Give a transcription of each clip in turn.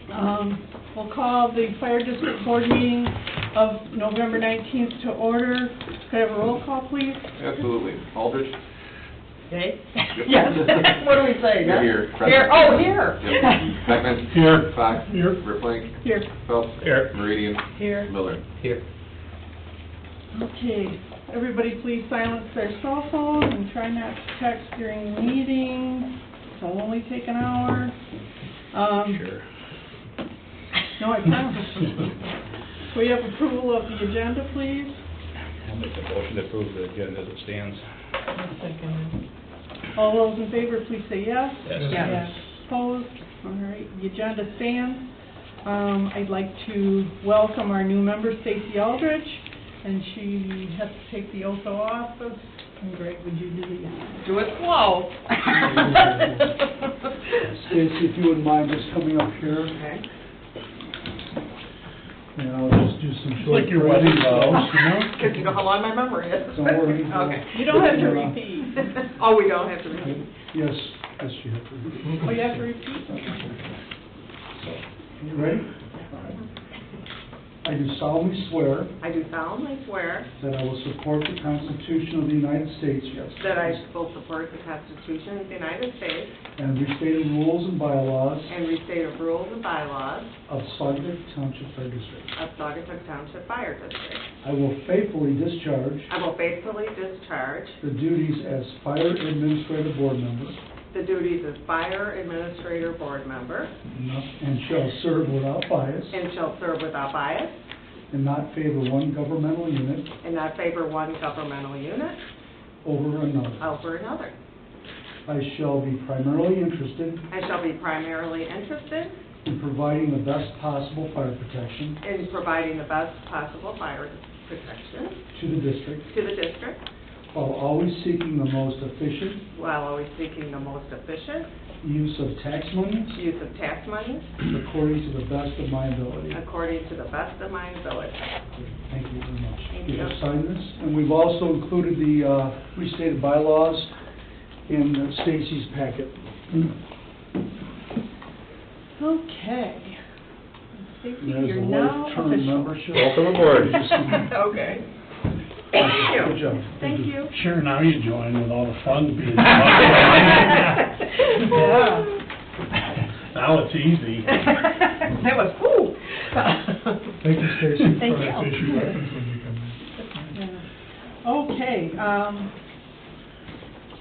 We'll call the Fire District Board meeting of November 19th to order. Could I have a roll call, please? Absolutely. Aldrich? Okay? Yep. Yes. What do we say? You're no? here. Here, oh, here. Yep. Beckman? Here. Fox? Here. Rippling? Here. Phelps? Here. Meridian? Here. Miller? Here. Okay, everybody please silence their cell phones and try not to text during the meeting. It'll only take an hour. Sure. No, I promise. So we have approval of the agenda, please. I'll make the motion to approve the agenda as it stands. All those in favor, please say yes. Yes. Yes. Opposed? All right, the agenda stands. I'd like to welcome our new member, Stacy Aldrich, and she has to take the oath of office. And Greg, would you do the honors? Do it slow. Stacy, if you wouldn't mind just coming up here, Okay. and I'll just do some short like your wedding vows, you know? Because you know how long my memory is. Don't worry. Okay. You don't have to repeat. Oh, we don't have to repeat. Yes, yes, you have to. Oh, you have to repeat? You ready? All right. I do solemnly swear I do solemnly swear that I will support the Constitution of the United States, yes, that I will support the Constitution of the United States and restated rules and bylaws and restated rules and bylaws of Saugatuck Township Fire District. of Saugatuck Township Fire District. I will faithfully discharge I will faithfully discharge the duties as Fire Administrative Board Member the duties as Fire Administrator Board Member and shall serve without bias and shall serve without bias and not favor one governmental unit and not favor one governmental unit over another. over another. I shall be primarily interested I shall be primarily interested in providing the best possible fire protection in providing the best possible fire protection to the district to the district while always seeking the most efficient while always seeking the most efficient use of tax money use of tax money according to the best of my ability. according to the best of my ability. Thank you very much. Thank You you. have signed this, and we've also included the restated bylaws in Stacy's packet. Okay. Stacy, There's you're a now life-term official. membership. Welcome aboard. Okay. Thank you. Good job. Thank you. Sure, now you join with all the fun being. Yeah. Now it's easy. That was, whoo. Thank you, Stacy. Thank for you. that issue weapons when you come in. Yeah. Okay,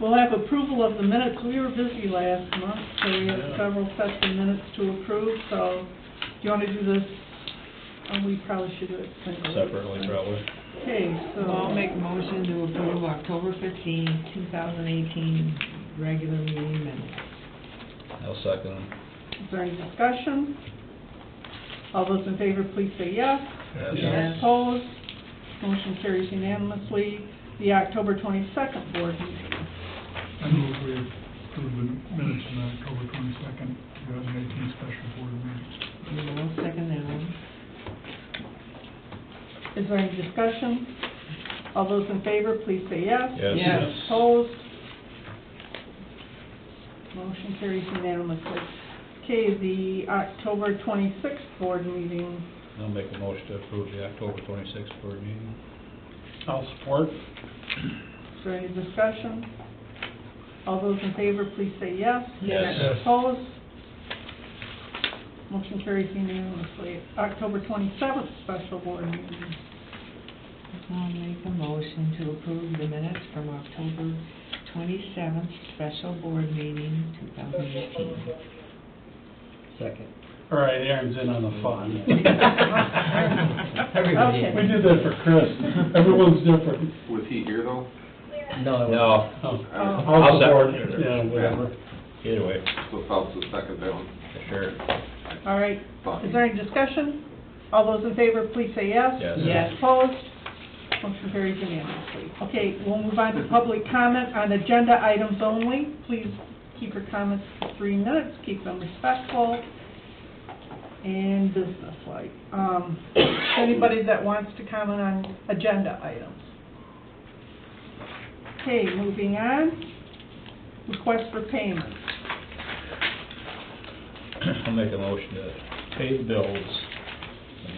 we'll have approval of the minutes. We were busy last month, so we have several sets of minutes to approve, so do you want to do this? We probably should do it singly. Separately, probably. Okay, so. I'll make a motion to approve October 15, 2018 regular meeting minutes. I'll second them. Is there any discussion? All those in favor, please say yes. Yes. Opposed? Motion carries unanimously. The October 22nd board meeting. I move we approve the minutes from the October 22nd, 2018 special board meeting. And I'll second that one. Is there any discussion? All those in favor, please say yes. Yes. Opposed? Motion carries unanimously. Okay, the October 26th board meeting. I'll make a motion to approve the October 26th board meeting. I'll support. Is there any discussion? All those in favor, please say yes. Yes. Yes. Opposed? Motion carries unanimously. October 27th special board meeting. I'll make a motion to approve the minutes from October 27th special board meeting, 2018. Second. All right, Aaron's in on the fun. Okay. We did that for Chris. Everyone's different. Was he here, though? No. Oh, Oh. I'll support. Yeah, whatever. Either way, So Phelps was second that one. sure. All right. Is there any discussion? All those in favor, please say yes. Yes. Yes. Opposed? Motion carries unanimously. Okay, we'll move on to public comment on agenda items only. Please keep your comments to 3 minutes, keep them respectful and businesslike. Anybody that wants to comment on agenda items? Okay, moving on. Request for payment. I'll make a motion to pay the bills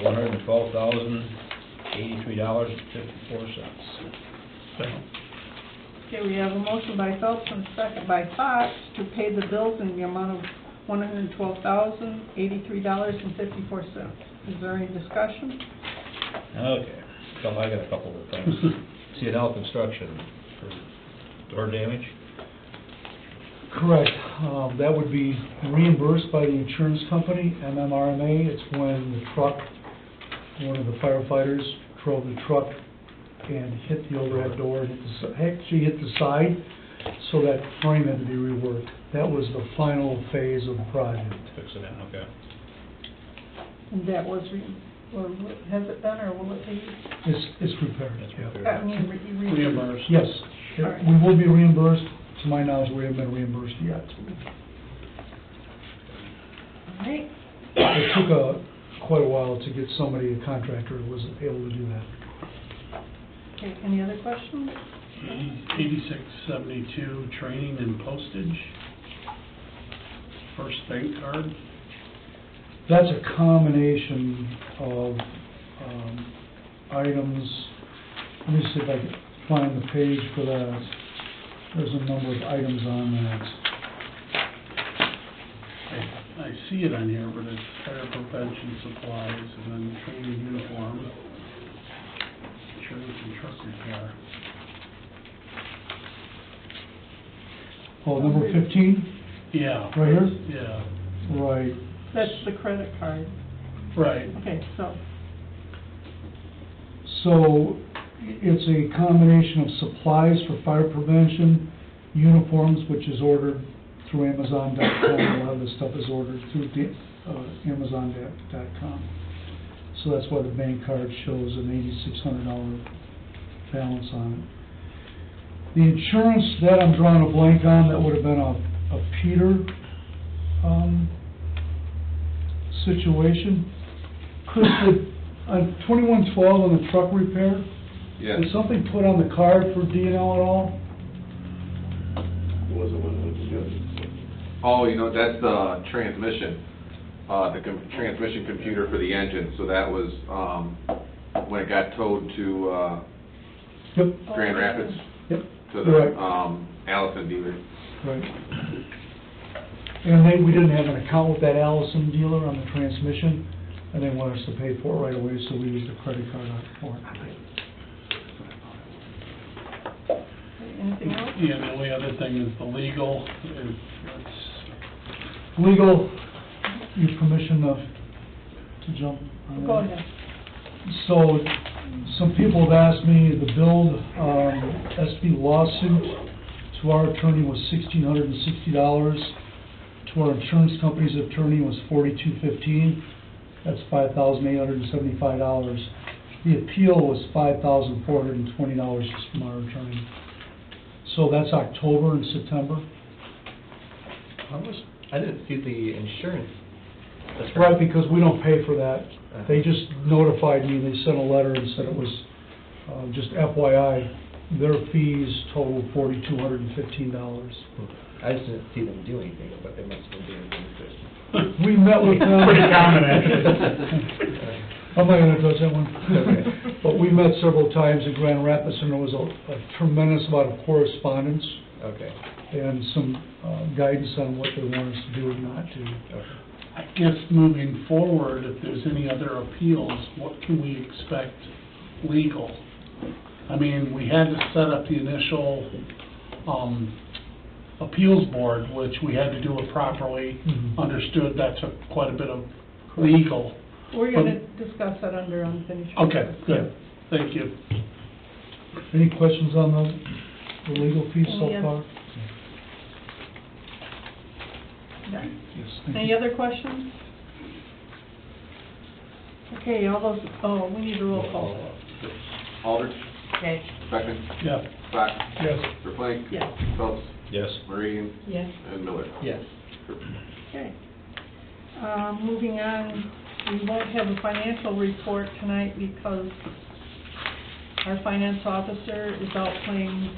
of $112,083.54. Second. Okay, we have a motion by Phelps and a second by Fox to pay the bills in the amount of $112,083.54. Is there any discussion? Okay, so I got a couple of things. C&L Construction for door damage. Correct. That would be reimbursed by the insurance company, MMRMA. It's when the truck, one of the firefighters drove the truck and hit the overhead door and actually hit the side, so that frame had to be reworked. That was the final phase of the project. Fixing it, okay. And that was, or has it done, or will it be? It's repaired. That's yeah. repaired. I mean, Reimbursed. Yes, All right. we will be reimbursed. To my knowledge, we haven't been reimbursed yet. All right. It took quite a while to get somebody, a contractor, who was able to do that. Okay, any other questions? 8672, training and postage. First bank card. That's a combination of items. Let me see if I can find the page for that. There's a number of items on that. I see it on here, but it's fire prevention supplies and then training uniform. Insurance and truck repair. Oh, number 15, Yeah. right here? Yeah, Right. That's the credit card. right. Okay, so, So it's a combination of supplies for fire prevention, uniforms, which is ordered through Amazon.com. A lot of the stuff is ordered through Amazon.com. So that's why the bank card shows an $8,600 balance on it. The insurance, that I'm drawing a blank on, that would have been a Peter situation. Chris, on 2112 on the truck repair, Yes. was something put on the card for D&L at all? Oh, you know, that's the transmission, transmission computer for the engine, so that was, when it got towed to, Yep, Grand Rapids, yep, to Right. the, Allison dealer. right. And we didn't have an account with that Allison dealer on the transmission, and they wanted us to pay for it right away, so we used a credit card for it. anything else? Yeah, the only other thing is the legal, Legal, your permission to jump on that? Go ahead. So, some people have asked me, the billed SB lawsuit to our attorney was $1,660. To our insurance company's attorney was $4,215. That's $5,875. The appeal was $5,420 just from our attorney. So that's October and September. How much? I didn't see the insurance. That's Right, because we don't pay for that. They just notified me, they sent a letter and said it was, just FYI, their fees total $4,215. I just didn't see them do anything, but they must have been doing things. We met with them. Pretty common, actually. I'm not gonna touch that one. Okay. But we met several times in Grand Rapids, and there was a tremendous amount of correspondence Okay. and some guidance on what they want us to do and not do. Okay. I guess moving forward, if there's any other appeals, what can we expect legal? I mean, we had to set up the initial, appeals board, which we had to do it properly. Mhm. Understood that took quite a bit of legal. We're gonna discuss that under unfinished. Okay, business. good, thank you. Any questions on the legal fees so Any far? other- Yeah. Yes, thank Any you. other questions? Okay, all those, oh, we need a roll call. Aldrich, Okay. Beckman, Yeah. Fox, Yes. Ruffing, Yes. Phelps, Yes. Marie, Yes. and Miller. Yes. Okay. Moving on, we won't have a financial report tonight because our finance officer is out playing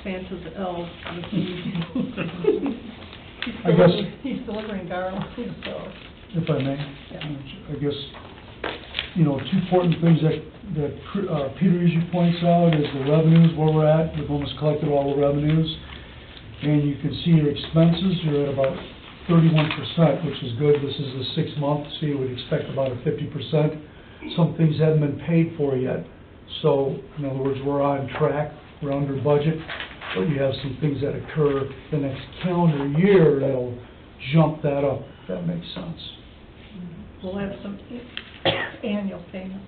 Santa's elves this evening. I guess- He's delivering garlands, so. if I may. I guess, you know, two important things that Peter usually points out is the revenues, where we're at. We've almost collected all the revenues. And you can see your expenses, you're at about 31%, which is good. This is the 6th month, so you would expect about a 50%. Some things haven't been paid for yet. So, in other words, we're on track, we're under budget, but you have some things that occur the next calendar year that'll jump that up, if that makes sense. We'll have some annual payments.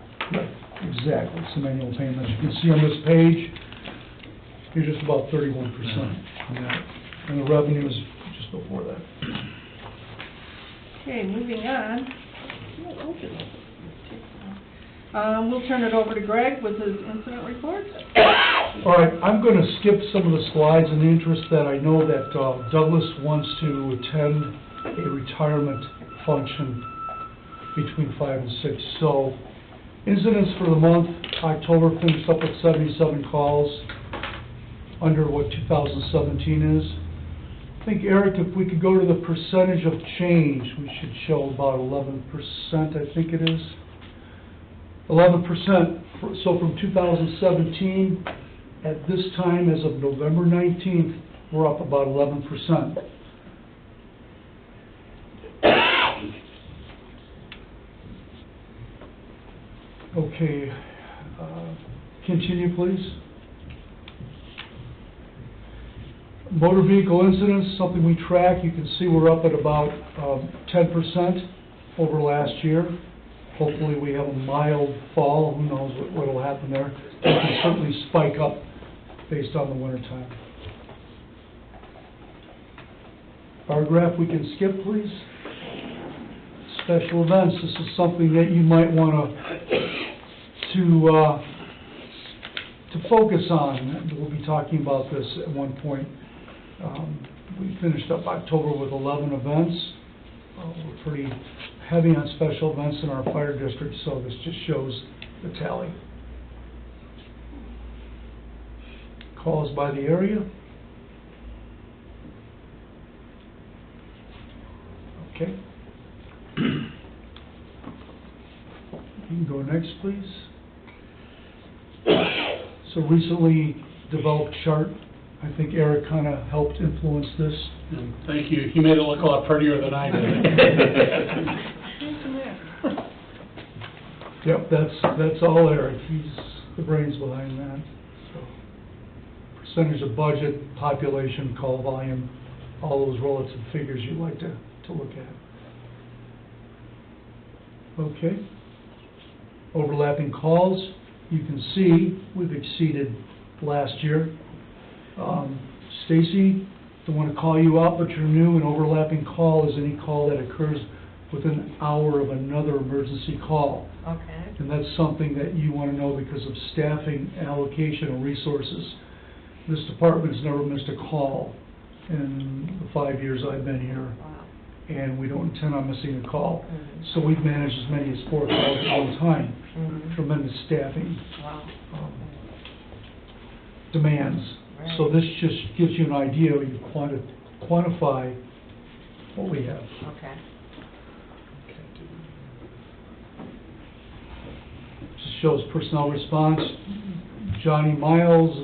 Exactly, some annual payments. You can see on this page, you're just about 31% on that, and the revenue is just before that. Okay, moving on. We'll turn it over to Greg with his incident report. All right, I'm going to skip some of the slides in the interest that I know that Douglas wants to attend a retirement function between 5 and 6. So, incidents for the month, October finished up with 77 calls, under what 2017 is. I think, Eric, if we could go to the percentage of change, we should show about 11%, I think it is. 11%, so from 2017, at this time, as of November 19th, we're up about 11%. Okay, continue, please. Motor vehicle incidents, something we track. You can see we're up at about 10% over last year. Hopefully we have a mild fall. Who knows what will happen there. It can certainly spike up based on the winter time. Bar graph we can skip, please. Special events. This is something that you might want to focus on. We'll be talking about this at one point. We finished up October with 11 events. We're pretty heavy on special events in our fire district, so this just shows the tally. Calls by the area. Okay. You can go next, please. So recently developed chart. I think Eric kind of helped influence this. Thank you. He made it look a lot prettier than I did. Yep, that's all Eric. He's the brains behind that. So, percentage of budget, population, call volume, all those relative figures you'd like to look at. Okay. Overlapping calls. You can see we've exceeded last year. Stacy, don't want to call you out, but you're new. An overlapping call is any call that occurs within an hour of another emergency call. Okay. And that's something that you want to know because of staffing, allocation, and resources. This department's never missed a call in the 5 years I've been here, Wow. and we don't intend on missing a call. Mhm. So we've managed as many as 4 calls at one time. Mhm. Tremendous staffing Wow. demands. Right. So this just gives you an idea, you quantify what we have. Okay. Just shows personnel response. Johnny Miles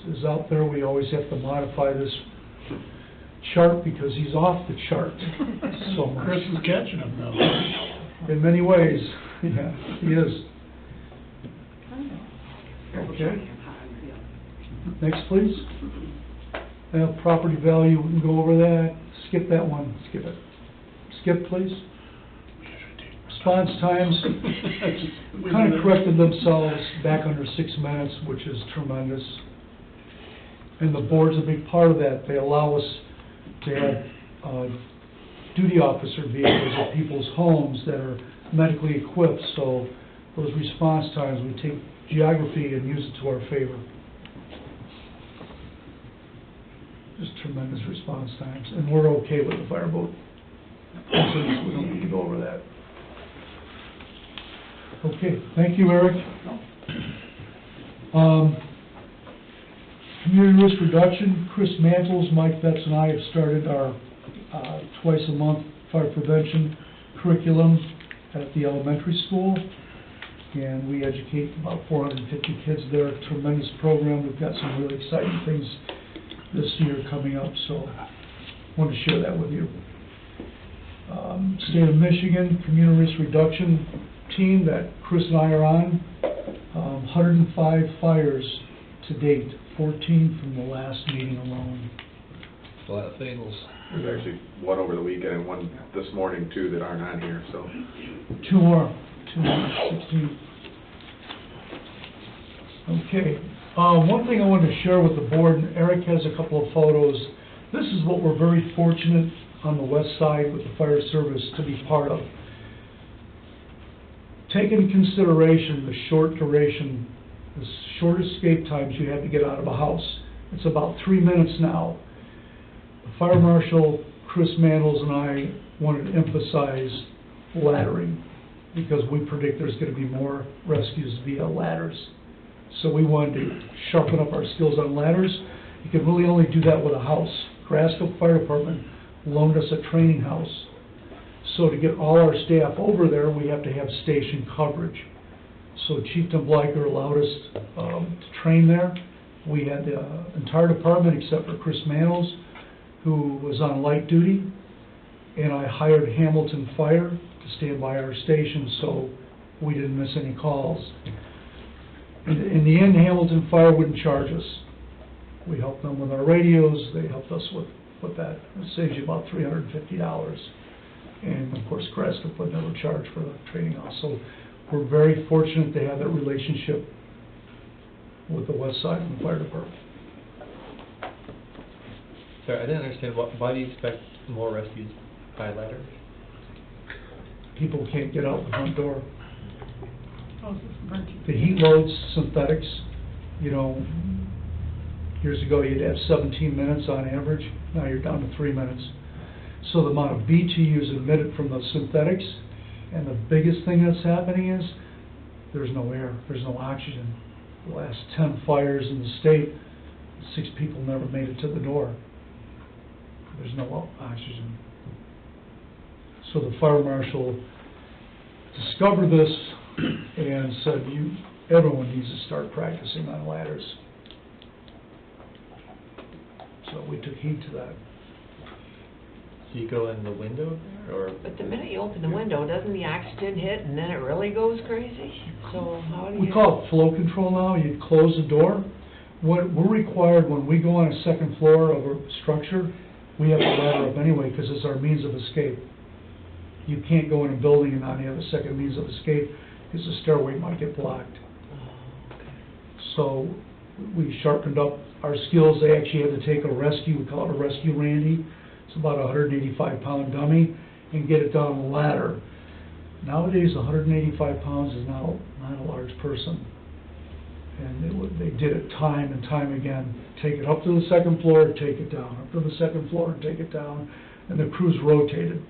is out there. We always have to modify this chart because he's off the chart so much. Chris is catching him though. In many ways, yeah, he is. Okay. Next, please. Property value, we can go over that. Skip that one, skip it. Skip, please. Response times kind of corrected themselves back under 6 minutes, which is tremendous. And the board's a big part of that. They allow us to have duty officer vehicles at people's homes that are medically equipped, so those response times, we take geography and use it to our favor. Just tremendous response times, and we're okay with the fireboat. So we don't need to go over that. Okay, thank you, Eric. Community risk reduction, Chris Mantles, Mike Betts, and I have started our twice-a-month fire prevention curriculum at the elementary school, and we educate about 450 kids there. Tremendous program. We've got some really exciting things this year coming up, so wanted to share that with you. State of Michigan Community Risk Reduction Team that Chris and I are on, 105 fires to date, 14 from the last meeting alone. A lot of fails. There's actually one over the weekend and one this morning too that aren't on here, so. Two more, 16. Okay, one thing I wanted to share with the board, and Eric has a couple of photos. This is what we're very fortunate on the west side with the fire service to be part of. Take into consideration the short duration, the short escape times you have to get out of a house. It's about 3 minutes now. The Fire Marshal, Chris Mandels, and I wanted to emphasize laddering because we predict there's going to be more rescues via ladders. So we wanted to sharpen up our skills on ladders. You can really only do that with a house. Grasco Fire Department loaned us a training house. So to get all our staff over there, we have to have station coverage. So Chieftain Bleicher allowed us to train there. We had the entire department except for Chris Mandels, who was on light duty, and I hired Hamilton Fire to stand by our station so we didn't miss any calls. In the end, Hamilton Fire wouldn't charge us. We helped them with our radios, they helped us with that. It saves you about $350. And of course, Grasco would never charge for the training house. So we're very fortunate to have that relationship with the west side and the fire department. Sorry, I didn't understand, why do you expect more rescues by ladder? People can't get out the front door. Oh, this is emergency. The heat loads, synthetics, you know, years ago you'd have 17 minutes on average, now you're down to 3 minutes. So the amount of BTUs emitted from the synthetics, and the biggest thing that's happening is there's no air, there's no oxygen. The last 10 fires in the state, 6 people never made it to the door. There's no oxygen. So the fire marshal discovered this and said, everyone needs to start practicing on ladders. So we took heed to that. So you go in the window there, or? But the minute you open the window, doesn't the oxygen hit and then it really goes crazy? So how do you... We call it flow control now. You close the door. What we're required when we go on a second floor of a structure, we have to ladder up anyway because it's our means of escape. You can't go in a building and not have a second means of escape because the stairway might get blocked. Oh, okay. So we sharpened up our skills. They actually had to take a rescue, we call it a rescue Randy. It's about a 185-pound dummy, and get it down the ladder. Nowadays, 185 pounds is not a large person. And they did it time and time again. Take it up to the second floor, take it down. Up to the second floor, take it down. And the crews rotated.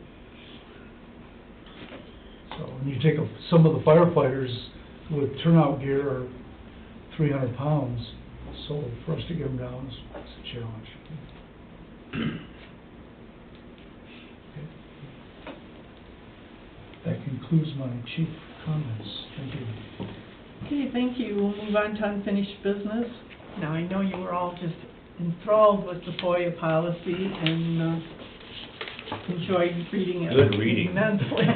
So when you take some of the firefighters with turnout gear are 300 pounds. So for us to get them down is a challenge. That concludes my chief comments. Thank you. Okay, thank you. We'll move on to unfinished business. Now, I know you were all just enthralled with the FOIA policy and enjoyed reading it. Good reading. Immensely.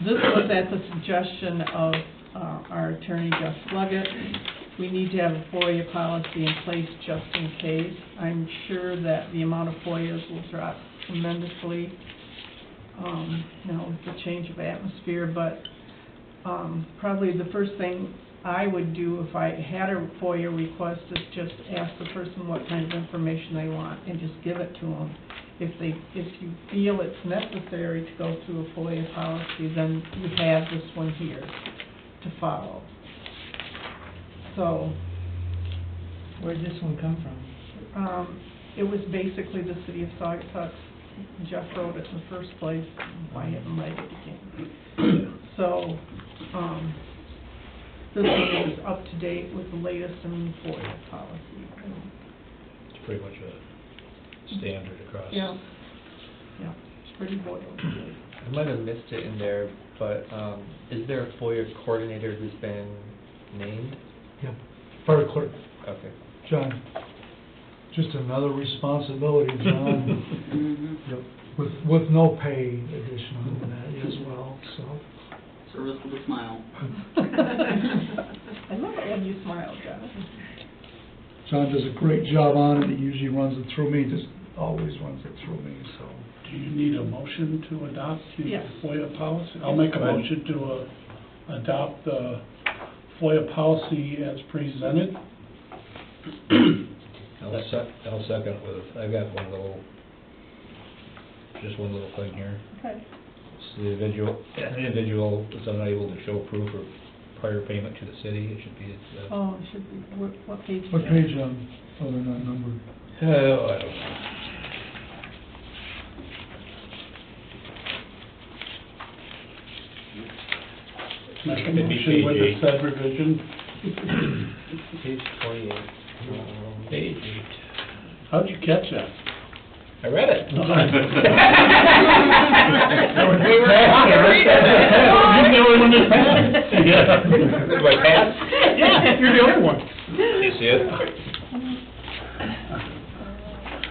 This was at the suggestion of our attorney, Jeff Sluggett. We need to have a FOIA policy in place just in case. I'm sure that the amount of FOIAs will drop tremendously now with the change of atmosphere, but probably the first thing I would do if I had a FOIA request is just ask the person what kind of information they want and just give it to them. If you feel it's necessary to go through a FOIA policy, then you have this one here to follow. So, Where did this one come from? it was basically the city of Saugatuck. Jeff wrote it in the first place, I haven't read it again. So, this one is up to date with the latest in FOIA policy. It's pretty much a standard across. Yeah, yeah. pretty boiled. I might have missed it in there, but, is there a FOIA coordinator who's been named? Yep. Fire clerk, Okay. John. Just another responsibility, John. Mhm. Yep. With no pay additional to that as well, so. Service with a smile. I love it when you smile, Jonathan. John does a great job on it. He usually runs it through me, just always runs it through me, so. Do you need a motion to adopt the Yes. FOIA policy? I'll make a motion to adopt the FOIA policy as presented. I'll second with, I got just one little thing here. Okay. So the individual is unable to show proof of prior payment to the city, it should be, Oh, it should be, what page? is What that? page, oh, they're not numbered. I don't know. Make a It'd be motion with the page said revision. Page 28. Page 8. How'd you catch that? I read it. We were passed it. You're the only one that passed. Yeah. Did I pass? Yeah, you're the only one. You see it?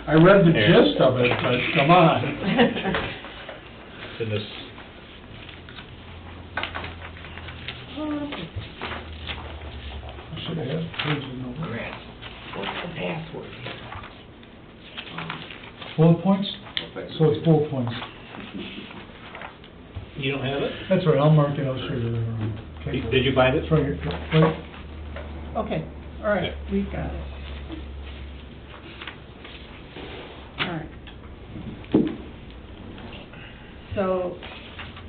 I read the Here. gist of it, but come on. It's in this, I should have had pages numbered. What's the password? Bullet points? Thank So you. it's bullet points. you don't have it? That's right, I'll mark it, I'll show you later. Okay. Did you find it? It's right here, right? Okay, all right, we've got it. All right. So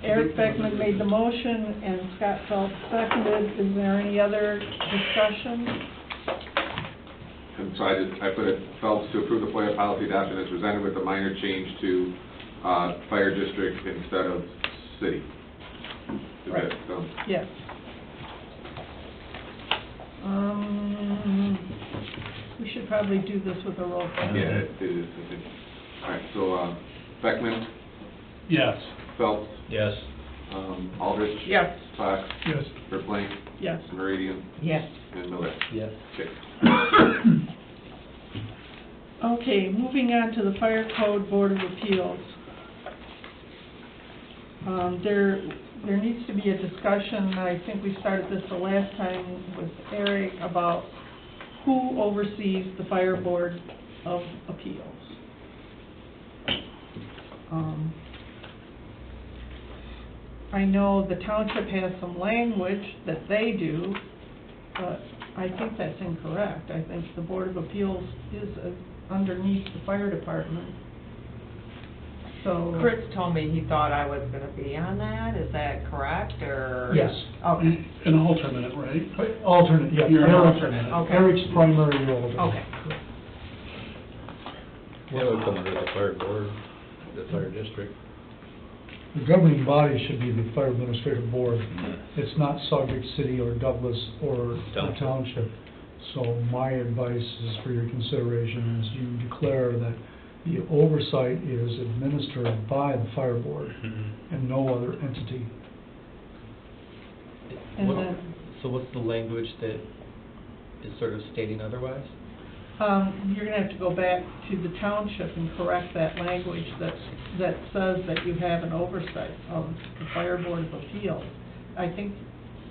Eric Beckman made the motion and Scott Phelps seconded. Is there any other discussion? And so I put it, Phelps to approve the FOIA policy adoption as presented with a minor change to fire district instead of city. Is Right. that, so, Yes. We should probably do this with a roll call. yeah, it is. All right, so Beckman, Yes. Phelps, Yes. Aldrich. Yes. Fox. Yes. Verplank. Yes. Meridian. Yes. And Miller. Yes. Okay. Okay, moving on to the Fire Code Board of Appeals. There needs to be a discussion, I think we started this the last time with Eric, about who oversees the Fire Board of Appeals. I know the township has some language that they do, but I think that's incorrect. I think the Board of Appeals is underneath the fire department. So. Chris told me he thought I was gonna be on that, is that correct, or? Yes. Okay, An alternate, right? Alternate, yeah. You're an Eric- alternate. Okay. Eric's primary role. okay. Yeah, it would come under the fire board, the fire district. The governing body should be the fire administrative board. It's not Saugatuck City or Douglas or the Township. township. So my advice is for your consideration is you declare that the oversight is administered by the fire board and no other entity. And What- then, So what's the language that is sort of stating otherwise? you're gonna have to go back to the township and correct that language that says that you have an oversight of the Fire Board of Appeals. I think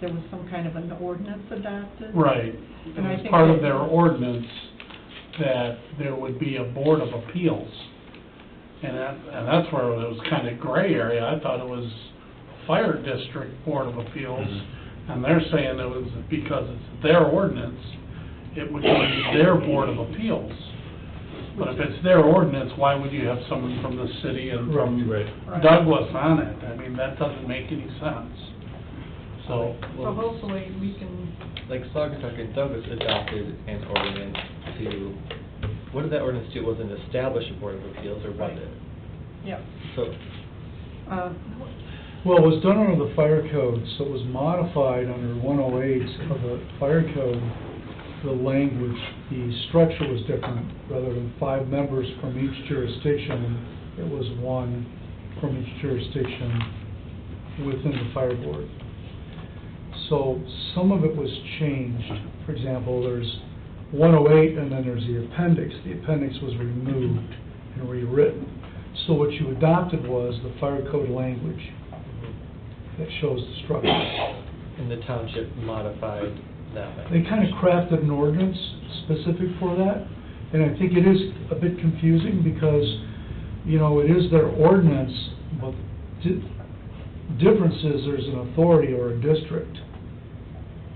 there was some kind of an ordinance adopted. Right. And I It was think part of that- their ordinance that there would be a Board of Appeals. And that's where it was kind of gray area. I thought it was Fire District Board of Appeals. And they're saying it was because it's their ordinance, it would be their Board of Appeals. But if it's their ordinance, why would you have someone from the city and from Right. Right. Douglas on it? I mean, that doesn't make any sense. So, So hopefully we can, Like Saugatuck and Douglas adopted an ordinance to, what did that ordinance do? It wasn't establish a Board of Appeals, or was Right. it? yeah. So, Well, it was done under the fire code, so it was modified under 108 of the fire code. The language, the structure was different. Rather than 5 members from each jurisdiction, it was one from each jurisdiction within the fire board. So some of it was changed. For example, there's 108 and then there's the appendix. The appendix was removed and rewritten. So what you adopted was the fire code language that shows the structure. And the township modified that They language. kind of crafted an ordinance specific for that, and I think it is a bit confusing because, you know, it is their ordinance, but difference is there's an authority or a district.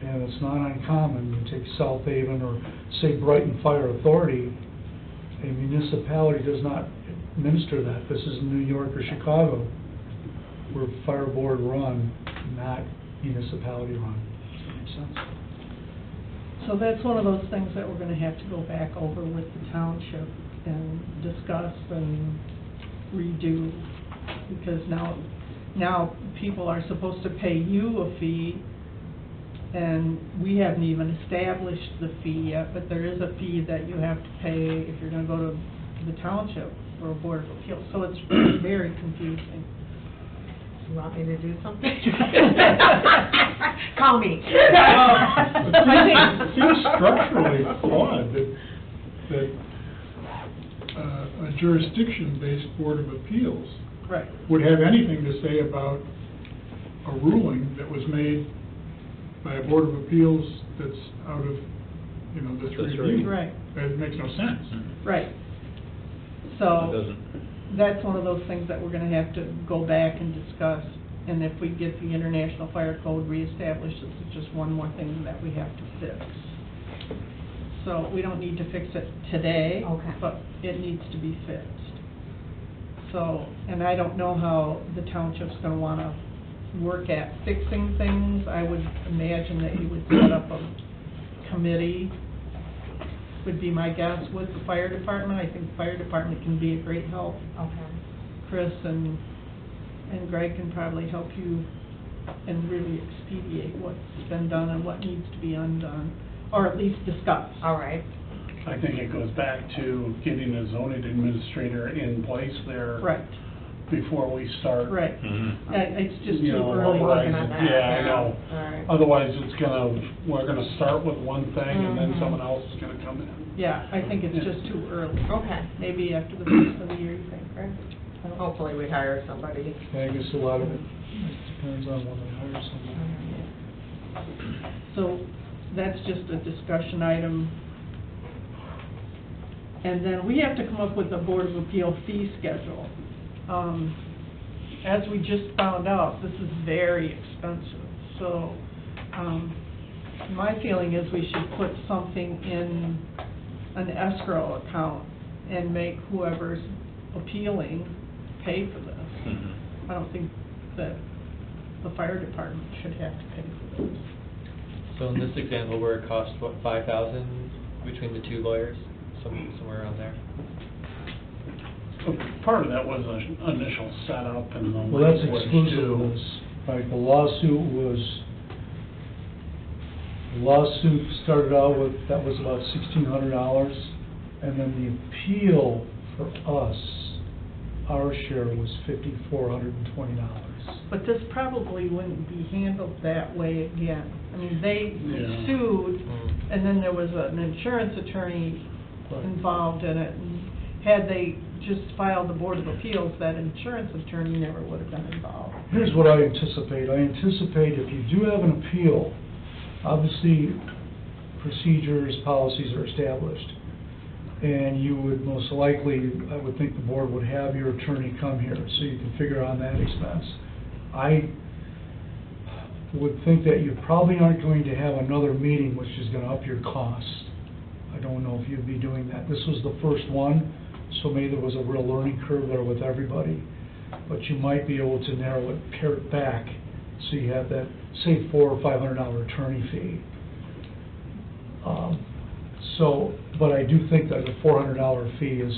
And it's not uncommon, you take South Haven or say Brighton Fire Authority, a municipality does not administer that. This is New York or Chicago, we're fire board run, not municipality run. Makes sense? So that's one of those things that we're gonna have to go back over with the township and discuss and redo, because now people are supposed to pay you a fee, and we haven't even established the fee yet, but there is a fee that you have to pay if you're gonna go to the township for a board of appeals, so it's very confusing. You want me to do something? Call me. It seems structurally flawed that a jurisdiction-based Board of Appeals Right. would have anything to say about a ruling that was made by a Board of Appeals that's out of, you know, this That's review. right. It makes no sense. Right. It So, doesn't. that's one of those things that we're gonna have to go back and discuss. And if we get the International Fire Code reestablished, this is just one more thing that we have to fix. So, we don't need to fix it today. Okay. But it needs to be fixed. So, and I don't know how the township's gonna wanna work at fixing things. I would imagine that you would set up a committee, would be my guess, with the fire department. I think the fire department can be a great help. Okay. Chris and Greg can probably help you and really expedite what's been done and what needs to be undone, or at least discuss. All right. I think it goes back to getting a zoning administrator in place there Right, before we start. right. Mhm. It's just You too know, early. Working on that, Yeah, I yeah. know. All right. Otherwise, we're gonna start with one thing and then Mhm. someone else is gonna come in. Yeah, I think it's just too early. Okay. Maybe after the first of the year, you think, right? I don't know. Hopefully we hire somebody. I guess a lot of it depends on when they hire someone. So that's just a discussion item. And then we have to come up with a Board of Appeal fee schedule. As we just found out, this is very expensive. So, my feeling is we should put something in an escrow account and make whoever's appealing pay for this. Mhm. I don't think that the fire department should have to pay for this. So in this example, where it cost, what, 5,000 between the two lawyers, somewhere around there? Part of that was an initial setup and the Well, that's language, exclusive too. of this, right, the lawsuit started out with, that was about $1,600, and then the appeal for us, our share was $5,420. But this probably wouldn't be handled that way again. I mean, they Yeah. sued, Mm. and then there was an insurance attorney Right. involved in it. And had they just filed the Board of Appeals, that insurance attorney never would have been involved. Here's what I anticipate. I anticipate if you do have an appeal, obviously, procedures, policies are established. And you would most likely, I would think the board would have your attorney come here, so you can figure on that expense. I would think that you probably aren't going to have another meeting, which is gonna up your cost. I don't know if you'd be doing that. This was the first one, so maybe there was a real learning curve there with everybody. But you might be able to narrow it, pare it back, so you have that, say, $400 or $500 attorney fee. But I do think that a $400 fee is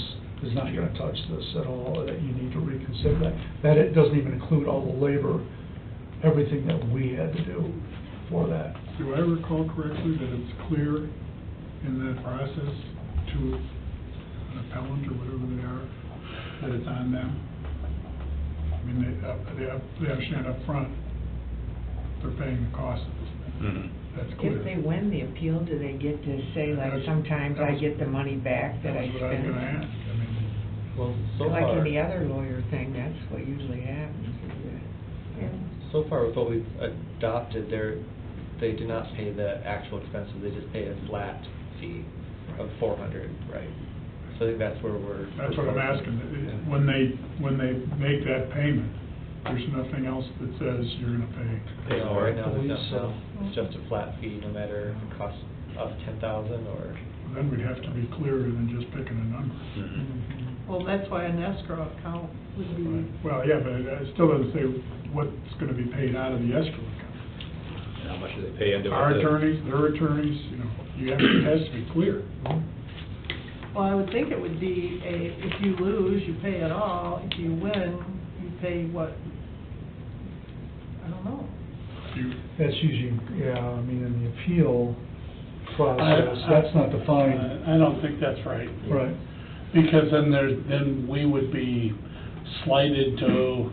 not gonna touch this at all, that you need to reconsider that. That it doesn't even include all the labor, everything that we had to do for that. Do I recall correctly that it's clear in that process to an appellant or whatever they are, that it's on them? I mean, they understand up front they're paying the cost of this. Mhm. That's clear. If they win the appeal, do they get to say, like, That's- sometimes I get the money back that I That's what I was spent? gonna ask, I mean, Well, so Like far, in the other lawyer thing, that's what usually happens. so far with what we've adopted, they do not pay the actual expenses, they just pay a flat fee of 400, right? So I think that's where we're. that's what I'm asking. When they make that payment, there's nothing else that says you're gonna pay. No, right now, there's Police, no, it's just a flat fee, no matter if it costs us 10,000 or. Then we'd have to be clearer than just picking a number. Well, that's why an escrow account would be, Well, yeah, but it still doesn't say what's gonna be paid out of the escrow account. And how much do they pay into it? Our attorneys, their attorneys, it has to be clear. well, I would think it would be if you lose, you pay it all. If you win, you pay what? I don't know. That's usually, yeah, I mean, in the appeal process, that's not defined. I don't think that's right. Right. Because then we would be slighted to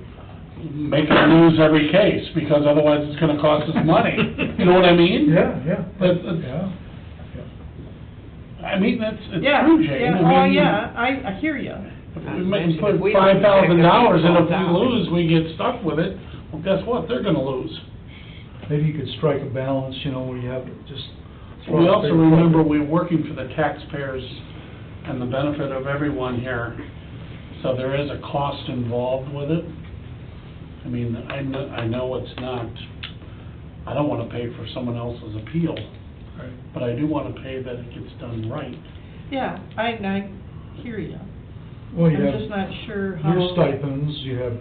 make it lose every case, because otherwise it's gonna cost us money. You know what I mean? Yeah. Yeah. I mean, it's Yeah, true, Jane. yeah, I oh, mean, yeah, I hear you. We may put If we don't $5,000, and if pick it, we lose, we get stuck with it. Well, guess what? They're gonna lose. Maybe you could strike a balance, where you have just. We also remember we're working for the taxpayers and the benefit of everyone here, so there is a cost involved with it. I mean, I know it's not, I don't wanna pay for someone else's appeal, Right. but I do wanna pay that it gets done right. Yeah, I hear you. Well, you I'm just have not sure how. your stipends, you have,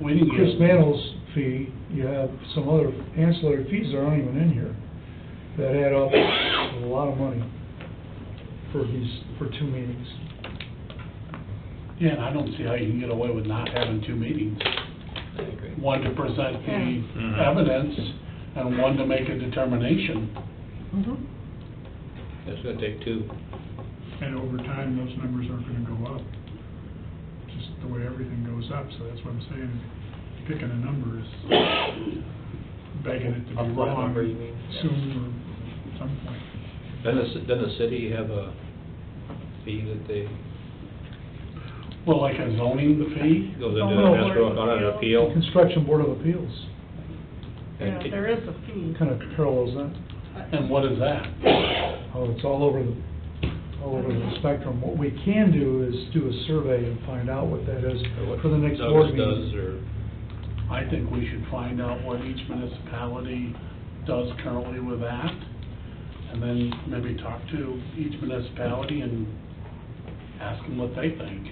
We didn't Chris get- Mantle's fee, you have some other ancillary fees that aren't even in here, that add up to a lot of money for 2 meetings. Yeah, and I don't see how you can get away with not having 2 meetings. I agree. One to present the Mhm. evidence, and one to make a determination. Mhm. It's gonna take two. And over time, those numbers aren't gonna go up, just the way everything goes up, so that's what I'm saying, picking a number is begging it to A be flat wrong number, you mean? soon or some point. Doesn't the city have a fee that they, Well, like a zoning fee? goes into Oh, an escrow account on an appeal? Construction Board of Appeals, Yeah, there is a fee. kind of parallels that. And what is that? Oh, it's all over the spectrum. What we can do is do a survey and find out what that is for the next board Douglas does, meeting. or, I think we should find out what each municipality does currently with that, and then maybe talk to each municipality and ask them what they think.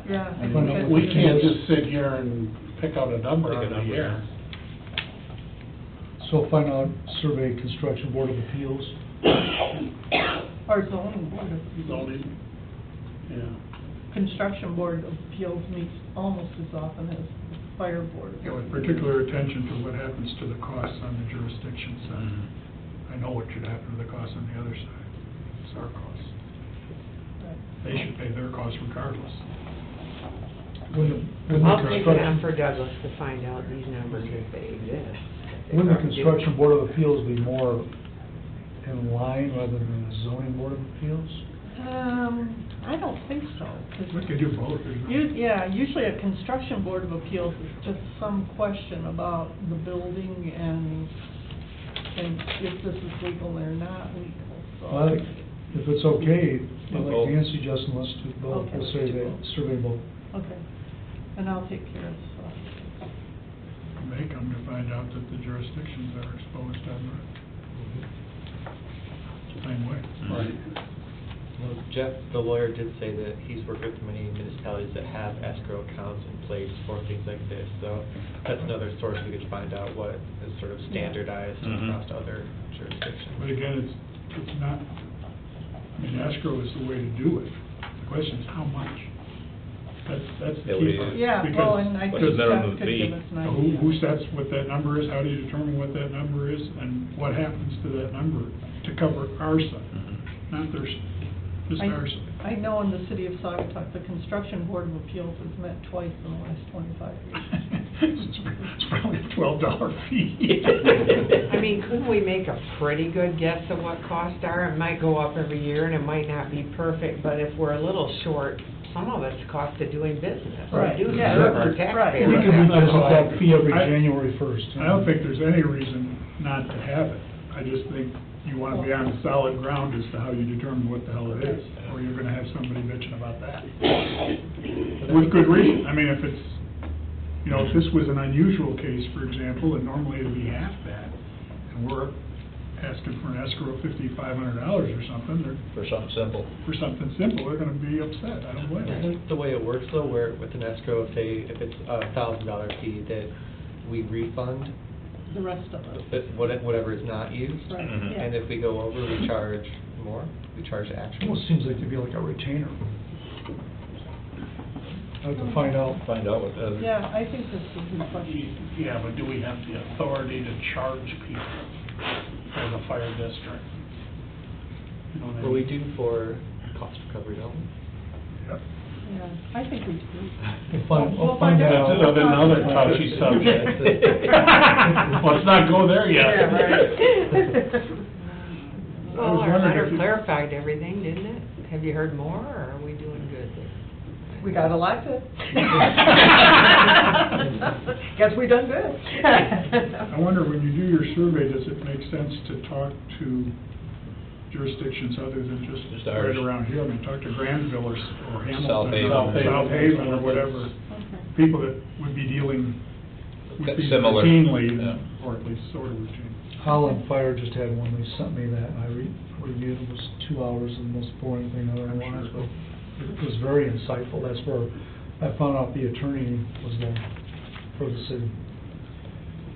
Yeah. I I think mean, that's we good. can't just sit here and pick out a number Pick a out of the number. air. So find out, survey Construction Board of Appeals. Or zoning board of appeals. Zoning, yeah. Construction board of appeals meets almost as often as the fire board. Yeah, with particular attention to what happens to the costs on the jurisdiction side. I know what should happen to the costs on the other side. It's our costs. Right. They should pay their costs regardless. When the I'll take it on construction, for Douglas to find out these numbers if they exist. when the Construction Board of Appeals be more in line rather than the Zoning Board of Appeals? I don't think so. 'Cause We could do both. Yeah, usually a construction board of appeals is just some question about the building and if this is legal or not legal, so. Well, if it's okay, Both. like Dan suggested, let's do both, Okay, we'll let's say do they both. survey both. Okay, and I'll take care of stuff. May come to find out that the jurisdictions are exposed on the same way. Right. Well, Jeff, the lawyer, did say that he's worked with many municipalities that have escrow accounts in place for things like this, so that's another source we could find out what is sort of standardized Mhm. across other jurisdictions. But again, it's not, I mean, escrow is the way to do it. The question is how much? That's the Yeah, key we- part. Yeah, Because well, and I What's think the minimum Jeff could fee? give us an who idea. sets what that number is, how do you determine what that number is, and what happens to that number to cover our side, Mhm. not their side, just I- our side. I know in the city of Saugatuck, the Construction Board of Appeals has met twice in the last 25 years. It's probably a $12 fee. I mean, couldn't we make a pretty good guess of what costs are? It might go up every year and it might not be perfect, but if we're a little short, some of it's cost of doing business. Right, We do yeah, serve our right. taxpayers. We can revisit that fee every I- January 1st. I don't think there's any reason not to have it. I just think you want to be on solid ground as to how you determine what the hell it is, or you're going to have somebody bitching about that. With good reason. I mean, if it's, you know, if this was an unusual case, for example, and normally it'd be half that, and we're asking for an escrow of $5,500 or something, For something simple. for something simple, they're going to be upset. I don't blame them. Isn't the way it works though, where with an escrow, say, if it's a $1,000 fee, that we refund The rest of it. whatever is not used? Right, Mhm. yeah. And if we go over, we charge more? We charge actual? Almost seems like to be like a retainer. I have to find out. Find out what that is. Yeah, I think this is a good question. Yeah, but do we have the authority to charge people for the fire district? You know what I Well, we mean? do for cost recovery, don't we? Yep. Yeah, I think we do. We'll find that out. That's another touchy subject. Let's not go there yet. Yeah, right. I Well, was our wondering letter if you- clarified everything, didn't it? Have you heard more, or are we doing good there? We got elected. Guess we done good. I wonder, when you do your survey, does it make sense to talk to jurisdictions other than just Just right ours. around here? I mean, talk to Granville or Hamilton. South Haven. or South Haven or whatever, Okay. people that would be dealing with these Similar. routinely, Yeah. or at least sort of routine. Holland Fire just had one, they sent me that, and I reviewed it, it was 2 hours, and the most boring thing I've ever I'm watched, sure. but it was very insightful, that's where I found out the attorney was there for the city.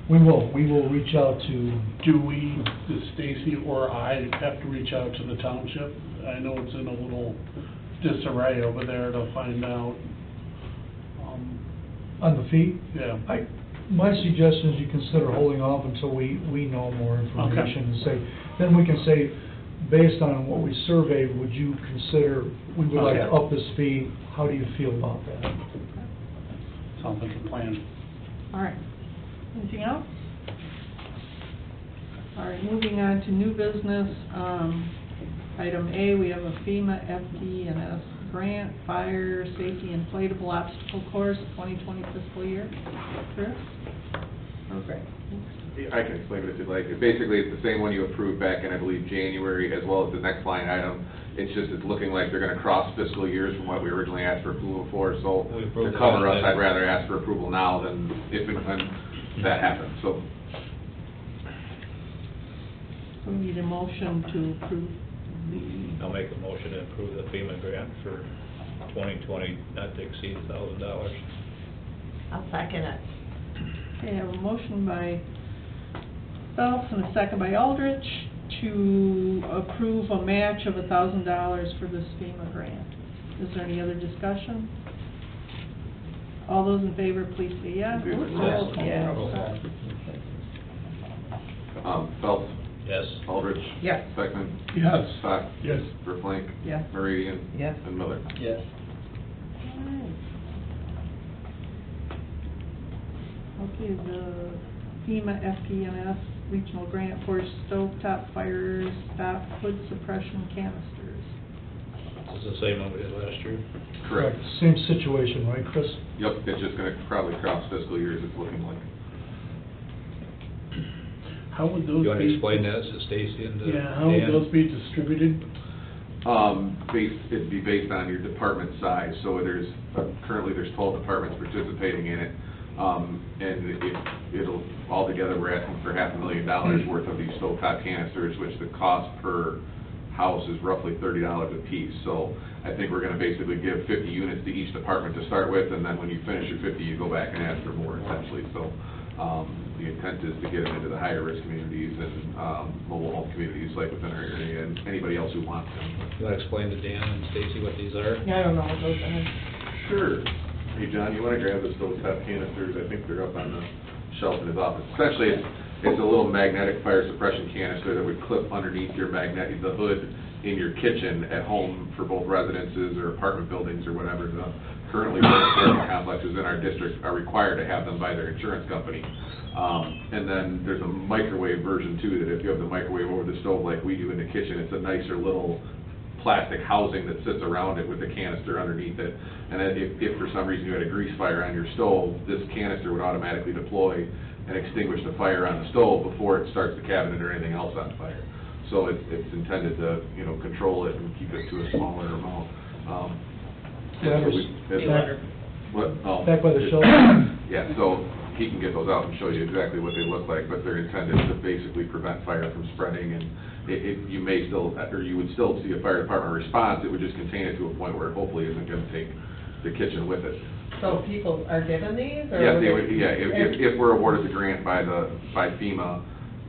We will reach out to, Do we, does Stacy or I have to reach out to the township? I know it's in a little disarray over there to find out. on the fee, Yeah. my suggestion is you consider holding off until we know more information, and say, then we can say, based on what we surveyed, would you consider, we would like to Okay. up this fee, how do you feel about that? Sounds like a plan. All right. Anything else? All right, moving on to new business. Item A, we have a FEMA FD&S grant, fire safety inflatable obstacle course, 2020 fiscal year. Chris? Okay. I can explain it if you'd like. Basically, it's the same one you approved back in, I believe, January, as well as the next line item. It's just, it's looking like they're gonna cross fiscal years from what we originally asked for approval for, so We to approved it cover us, last I'd time. rather ask for approval now than if and when that happens, so. So we need a motion to approve the, I'll make a motion to approve the FEMA grant for 2020, not to exceed $1,000. I'll second it. okay, I have a motion by Phelps and a second by Aldrich to approve a match of $1,000 for this FEMA grant. Is there any other discussion? All those in favor, please say yes. Yes. Oh, yes. Phelps, Yes. Aldrich. Yes. Beckman. Yes. Stock. Yes. Verplank. Yes. Meridian. Yes. And Miller. Yes. Okay, the FEMA FP&S regional grant for stovetop fire stop hood suppression canisters. This is the same one we did last year. Correct. Same situation, right, Chris? Yep, it's just gonna probably cross fiscal years, it's looking like. How would those be? You want to explain that to Stacy and to Dan? Yeah, how would those be distributed? It'd be based on your department size, so currently there's 12 departments participating in it. And it'll, altogether, we're asking for $500,000 worth of these stovetop canisters, which the cost per house is roughly $30 a piece. So I think we're gonna basically give 50 units to each department to start with, and then when you finish your 50, you go back and ask for more essentially. So, the intent is to get them into the higher risk communities and, mobile home communities like within our area and anybody else who wants them. You want to explain to Dan and Stacy what these are? Yeah, I don't know what those are. Sure. Hey, John, you wanna grab the stovetop canisters? I think they're up on the shelf in his office. Essentially, it's a little magnetic fire suppression canister that would clip underneath your the hood in your kitchen at home for both residences or apartment buildings or whatever. Currently, most apartment complexes in our district are required to have them by their insurance company. And then there's a microwave version too, that if you have the microwave over the stove like we do in the kitchen, it's a nicer little plastic housing that sits around it with a canister underneath it. And then if for some reason you had a grease fire on your stove, this canister would automatically deploy and extinguish the fire on the stove before it starts the cabinet or anything else on fire. So it's intended to, you know, control it and keep it to a smaller amount. Yeah, back by the shelf. Yeah, so he can get those out and show you exactly what they look like, but they're intended to basically prevent fire from spreading, and you may still, or you would still see a fire department response. It would just contain it to a point where it hopefully isn't going to take the kitchen with it. So people are given these, or? Yeah, they would, yeah, if we're awarded the grant by FEMA,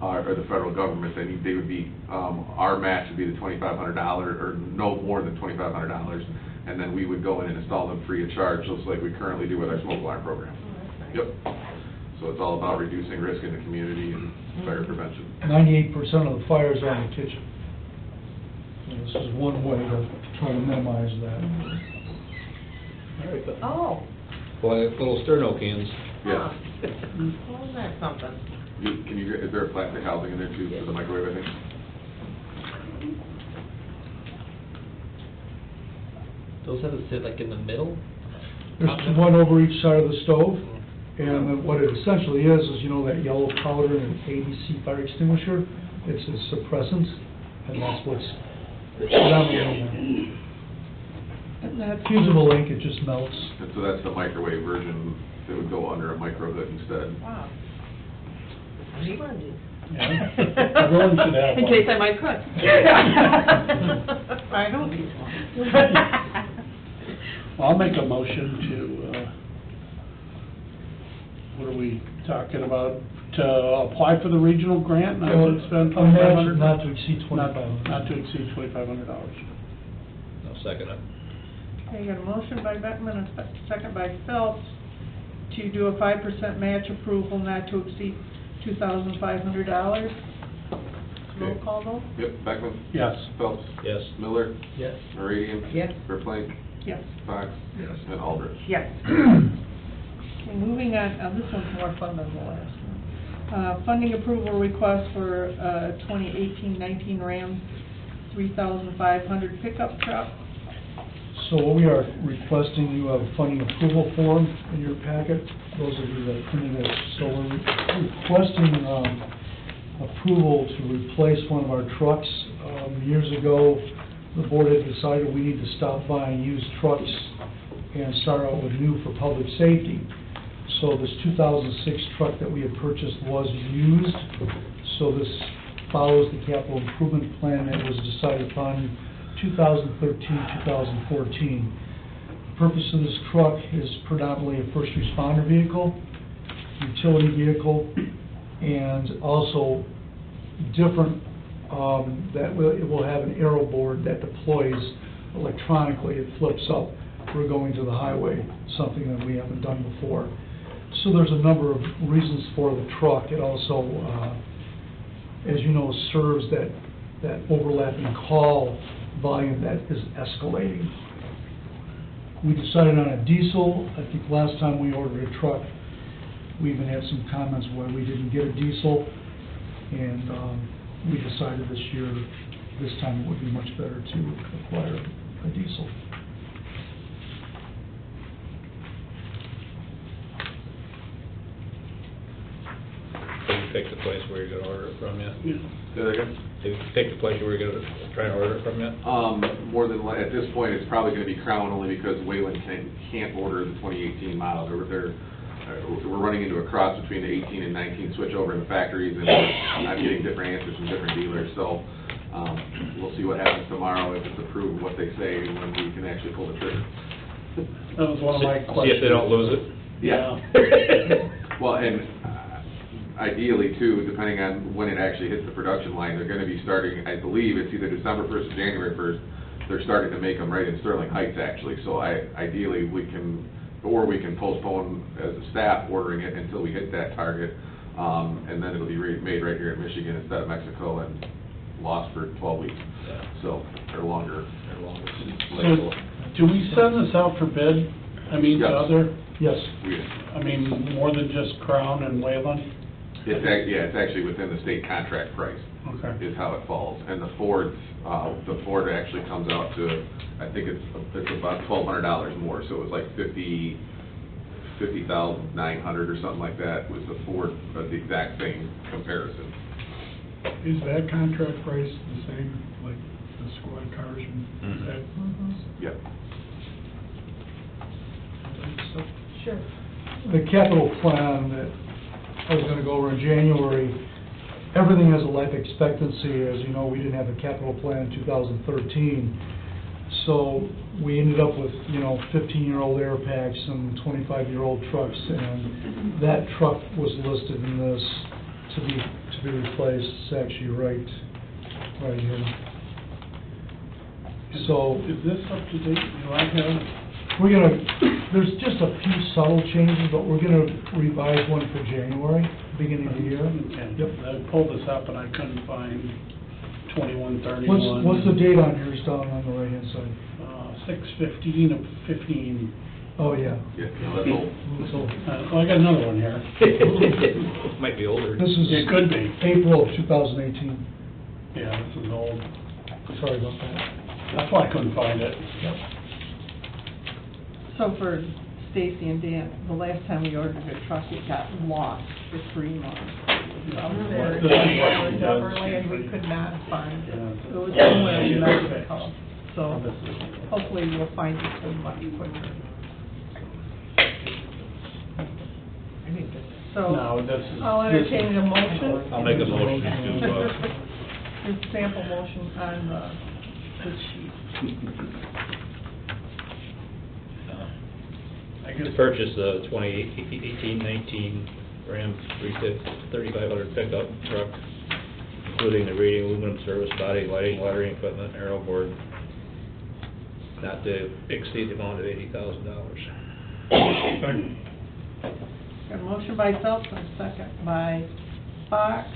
or the federal government, then they would be, our match would be the $2,500, or no more than $2,500, and then we would go in and install them free of charge, just like we currently do with our smoke alarm program. Yep. So it's all about reducing risk in the community and fire prevention. 98% of the fires are in the kitchen. And this is one way to try to minimize that. All right, but, Oh. well, little sterno cans. Yeah. Well, that's something. Is there a plastic housing in there too for the microwave, I think? Those have to sit like in the middle? There's one over each side of the stove, and then what it essentially is you know that yellow powder in an ABC fire extinguisher, it's a suppressant, and that's what's predominantly in there. Fusible ink, it just melts. And so that's the microwave version that would go under a micro hood instead. Wow. Yeah. Everyone should have In one. case I might cook. I don't need one. Well, I'll make a motion to, what are we talking about? To apply for the regional grant, not to spend A match $2,500? not to exceed $2,500. Not to exceed $2,500. I'll second it. Okay, you got a motion by Beckman and a second by Phelps to do a 5% match approval not to exceed $2,500. Roll call vote? Yep, Beckman? Yes. Phelps? Yes. Miller? Yes. Meridian? Yes. Verplank? Yes. Fox? Yes. And Aldrich? Yes. Okay, moving on, this one's more fun than the last one. Funding approval request for 2018-19 Ram 3,500 pickup truck. So what we are requesting, you have a funding approval form in your packet, those of you that printed it. So we're requesting approval to replace one of our trucks. Years ago, the board had decided we need to stop buying used trucks and start out with new for public safety. So this 2006 truck that we had purchased was used, so this follows the capital improvement plan that was decided upon 2013-2014. The purpose of this truck is predominantly a first responder vehicle, utility vehicle, and also different, it will have an arrow board that deploys electronically. It flips up. We're going to the highway, something that we haven't done before. So there's a number of reasons for the truck. It also, as you know, serves that overlapping call volume that is escalating. We decided on a diesel. I think last time we ordered a truck, we even had some comments why we didn't get a diesel, and we decided this time it would be much better to acquire a diesel. Did you pick the place where you're gonna order it from yet? Say that again? Did you pick the place where you're gonna try and order it from yet? More than, at this point, it's probably gonna be Crown only because Wayland can't order the 2018 model. We're running into a cross between the 18 and 19 switchover in the factories, and I'm getting different answers from different dealers, so we'll see what happens tomorrow, if it's approved, what they say, when we can actually pull the trigger. That was one of my questions. See if they don't lose it? Yeah. Well, and ideally too, depending on when it actually hits the production line, they're gonna be starting, I believe it's either December 1st or January 1st, they're starting to make them right in Sterling Heights actually, so ideally we can postpone as a staff ordering it until we hit that target, and then it'll be made right here in Michigan instead of Mexico, and lost for 12 weeks, Yeah. so, or longer. So, do we send this out for bid? I mean, to Yes. other, Yes. I mean, more than just Crown and Wayland? It's actually within the state contract price. Okay. Is how it falls. And the Ford actually comes out to, I think it's about $1,200 more, so it was like $50,900 or something like that was the Ford, the exact same comparison. Is that contract price the same, like the squad cars and is that? Yep. Sure. The capital plan that I was gonna go over in January, everything has a life expectancy. As you know, we didn't have a capital plan in 2013. So we ended up with, 15-year-old air packs and 25-year-old trucks, and that truck was listed in this to be replaced. It's actually right here. So Is this up to date? Do I have? there's just a few subtle changes, but we're gonna revise one for January, beginning of the year. Okay. Yep. I pulled this up and I couldn't find 2131. What's the date on yours down on the right-hand side? 6/15 of 15. Oh, yeah. Yeah, no, that's old. So, Well, I got another one here. Might be older. this is It could be. April of 2018. Yeah, this is old. Sorry about that. That's why I couldn't find it. Yep. So for Stacy and Dan, the last time we ordered a truck, it got lost for 3 months. Out there, in Beverly, and we could not find it. It was somewhere in Mexico. So hopefully we'll find it soon much quicker. So No, this is. I'll entertain a motion. I'll make a motion to, There's a sample motion on this sheet. to purchase the 2018-19 Ram 3500 pickup truck, including the reading, aluminum service body, lighting, lettering equipment, aero board, not to exceed the amount of $80,000. Got a motion by Phelps and a second by Fox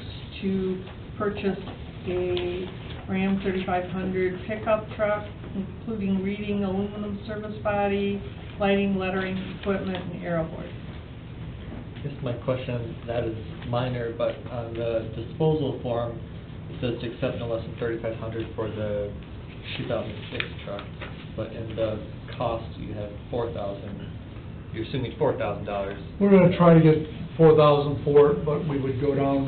to purchase a Ram 3500 pickup truck, including reading, aluminum service body, lighting, lettering equipment, and aero board. I guess my question on that is minor, but on the disposal form, it says to accept no less than 3,500 for the 2006 truck, but in the cost, you have 4,000. You're assuming $4,000. We're gonna try to get 4,000 for it, but we would go down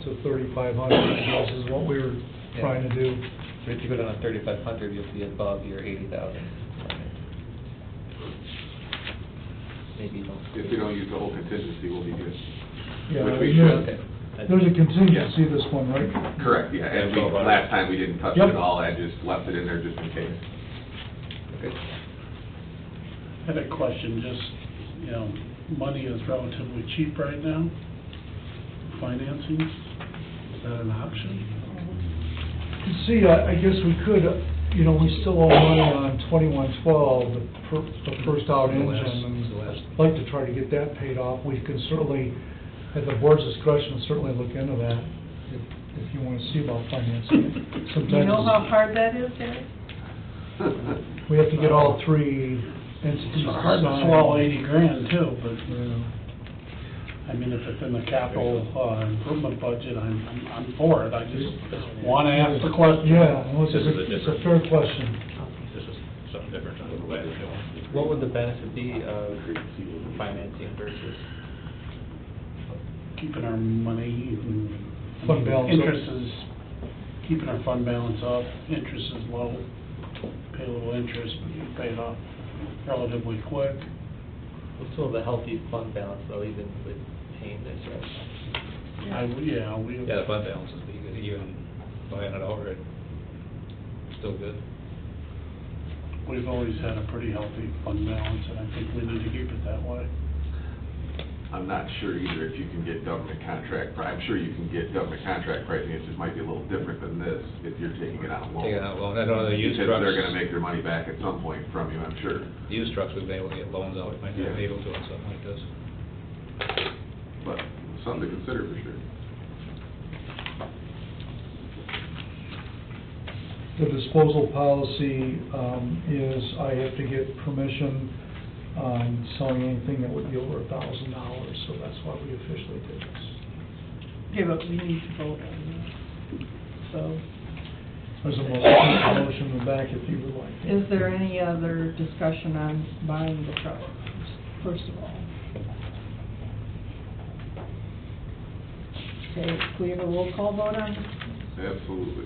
to 3,500, I guess is what we were trying to do. So if you go down to 3,500, you'll be above your 80,000. Maybe you don't. If we don't use the whole contingency, we'll be good. Yeah, Which we there's- should. There's a contingency this one, right? Correct, yeah, and last time we didn't touch it Yep. at all, I just left it in there just in case. Okay. I had a question, just, money is relatively cheap right now, financing, is that an option? See, I guess we could, we still owe money on 2112, the first out engine, and I'd like to try to get that paid off. We can certainly, at the board's discretion, certainly look into that, if you want to see about financing it. Do you know how hard that is, Eric? We have to get all three entities It's hard to signed. swallow 80 grand too, but, Yeah. I mean, if it's in the capital improvement budget, I'm for it, I just want to ask the question. Yeah, well, it's This is a a different- fair question. This is something different on the way. What would the benefit be of financing versus? Keeping our money and. Fund balance up. Interest is, keeping our fund balance up, interest is low, pay a little interest, but you pay it off relatively quick. What's still the healthy fund balance though, even with paying this, right? Yeah, Yeah, the fund balance is good, even buying it outright, still good. we've always had a pretty healthy fund balance, and I think we need to keep it that way. I'm not sure either if you can get government contract, I'm sure you can get government contract pricing, it just might be a little different than this if you're taking it out loan. Taking out loan, I don't know, the used trucks. Because they're gonna make their money back at some point from you, I'm sure. Used trucks, we've been able to get loans out, we might not be able to on something like this. But something to consider for sure. The disposal policy is I have to get permission on selling anything that would be over $1,000, so that's why we officially did this. Okay, but we need to vote on that. So, There's a motion in the back if you would like. is there any other discussion on buying the truck, first of all? Okay, can we have a roll call vote on this? Absolutely.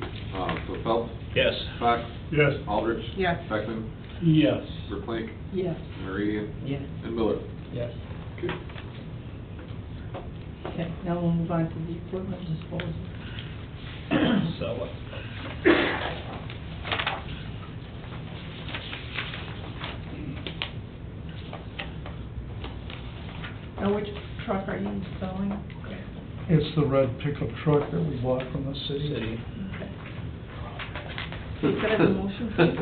So Phelps, Yes. Fox, Yes. Aldrich. Yes. Beckman, Yes. Verplank, Yes. Meridian, Yes. and Miller. Yes. Okay. Okay, now we'll move on to the equipment disposal. Sell it. Now, which truck are you selling? It's the red pickup truck that we bought from the city. City. Okay. Could I have a motion, please?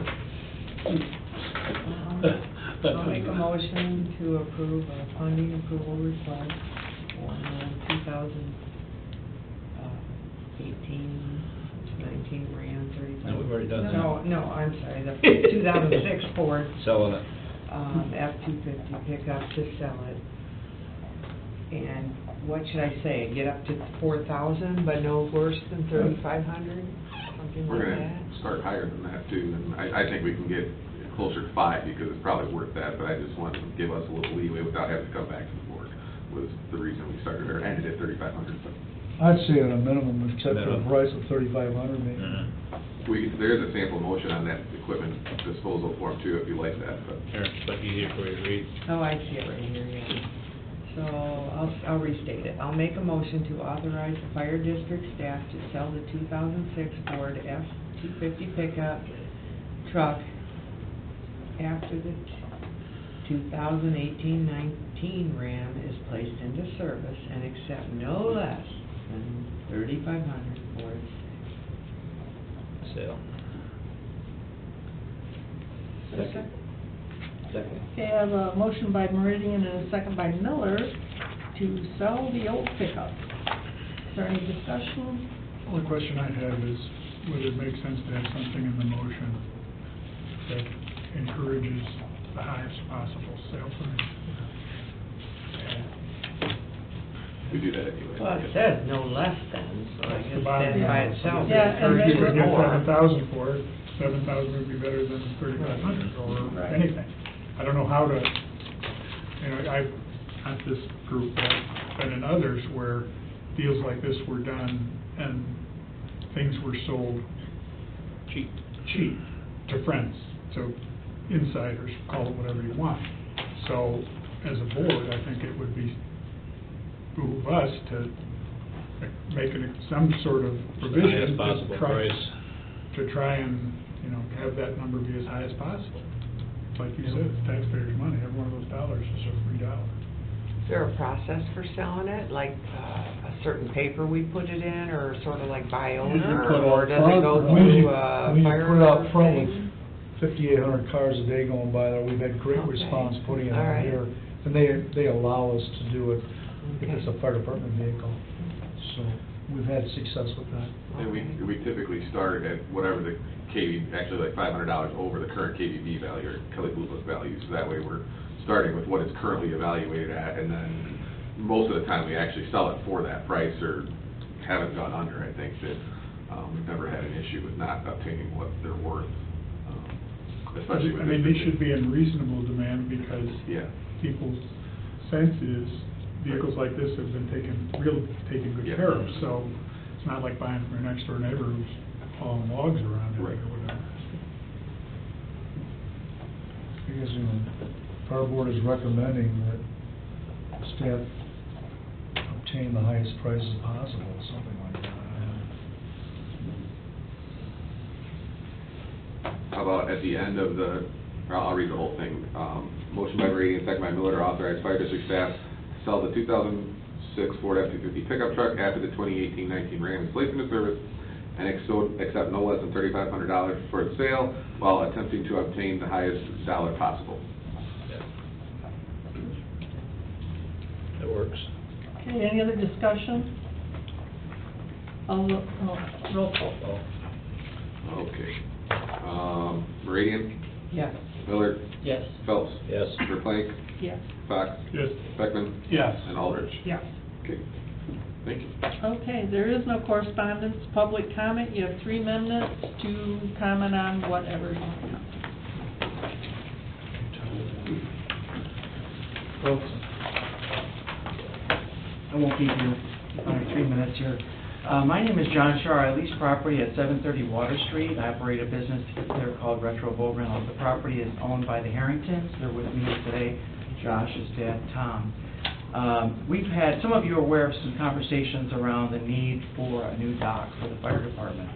I'll make a motion to approve a funding approval request for 2018-19 Ram 35. No, we've already done that. No, I'm sorry, the 2006 Ford Selling it. F-250 pickup to sell it. And what should I say, get up to 4,000, but no worse than 3,500, something We're like gonna that? start higher than that too, and I think we can get closer to 5 because it's probably worth that, but I just want to give us a little leeway without having to come back to the board, was the reason we started, or ended at 3,500. I'd say at a minimum, we've kept the Minimum. price of 3,500 maybe. There's a sample motion on that equipment disposal form too, if you like that, but. Here, but easier for you to read. Oh, I see it right here, yeah. So I'll restate it. I'll make a motion to authorize the fire district staff to sell the 2006 Ford F-250 pickup truck after the 2018-19 Ram is placed into service and accept no less than 3,500 for its Sale. Second. Okay, I have a motion by Meridian and a second by Miller to sell the old pickup. Is there any discussion? Only question I have is, would it make sense to have something in the motion that encourages the highest possible sale price? We do that anyway. Well, it says no less than, so I That's the guess bottom that by line. itself Yeah, and then- If you could get encourages more. 7,000 for it, 7,000 would be better than 3,500 or Right. anything. I don't know how to, you know, I've, not this group, but I've been in others where deals like this were done and things were sold Cheap. cheap to friends, to insiders, call it whatever you want. So, as a board, I think it would behoove us to make some sort of provision. Highest to possible try- price. To try and, you know, have that number be as high as possible. Like you said, it's taxpayers' money, every one of those dollars is a free dollar. Is there a process for selling it, like a certain paper we put it in, or sort of like by owner, put or out does it front, go or through We fire? put it out front with thing? 5,800 cars a day going by there. We've had great Okay. response putting it All out right. here. And they allow us to do it if Okay. it's a fire department vehicle. So we've had success with that. And we typically start at whatever the actually like $500 over the current KVB value or Kelly Blue Book value. So that way we're starting with what it's currently evaluated at, and then most of the time we actually sell it for that price or haven't gone under. I think that we've never had an issue with not obtaining what they're worth, especially with I mean, this they should be in reasonable demand because Yeah. people's sense is vehicles like this have been taken good Yeah. care of. So it's not like buying from your next door neighbor who's hauling logs around it or Right. whatever. Because, you know, our board is recommending that staff obtain the highest prices possible, something like that. How about at the end of I'll read the whole thing. Motion by Meridian, second by Miller, to authorize fire district staff to sell the 2006 Ford F-250 pickup truck after the 2018-19 Ram is placed into service and accept no less than $3,500 for its sale while attempting to obtain the highest dollar possible. That works. Okay, any other discussion? Roll call. Okay. Meridian, Yes. Miller, Yes. Phelps, Yes. Verplank, Yes. Fox, Yes. Beckman, Yes. and Aldrich. Yes. Okay, thank you. Okay, there is no correspondence, public comment. You have 3 minutes to comment on whatever you want. Folks, I won't keep you under 3 minutes here. My name is John Shar. I lease property at 730 Water Street. I operate a business there called Retro Boat Rental. The property is owned by the Harringtons. They're with me today. Josh's dad, Tom. We've had, some of you are aware of some conversations around the need for a new dock for the fire department.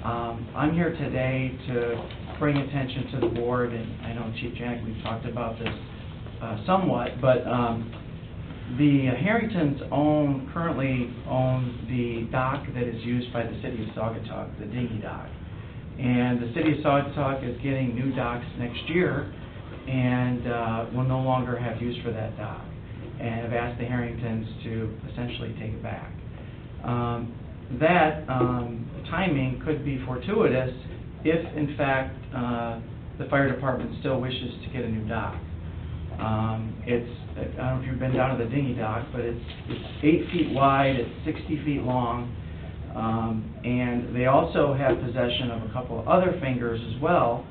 I'm here today to bring attention to the board, and I know Chief Janik, we've talked about this somewhat, but the Harringtons currently own the dock that is used by the city of Saugatuck, the dinghy dock. And the city of Saugatuck is getting new docks next year, and will no longer have use for that dock, and have asked the Harringtons to essentially take it back. That timing could be fortuitous if, in fact, the fire department still wishes to get a new dock. It's, I don't know if you've been down to the dinghy dock, but it's 8 feet wide, it's 60 feet long, and they also have possession of a couple of other fingers as well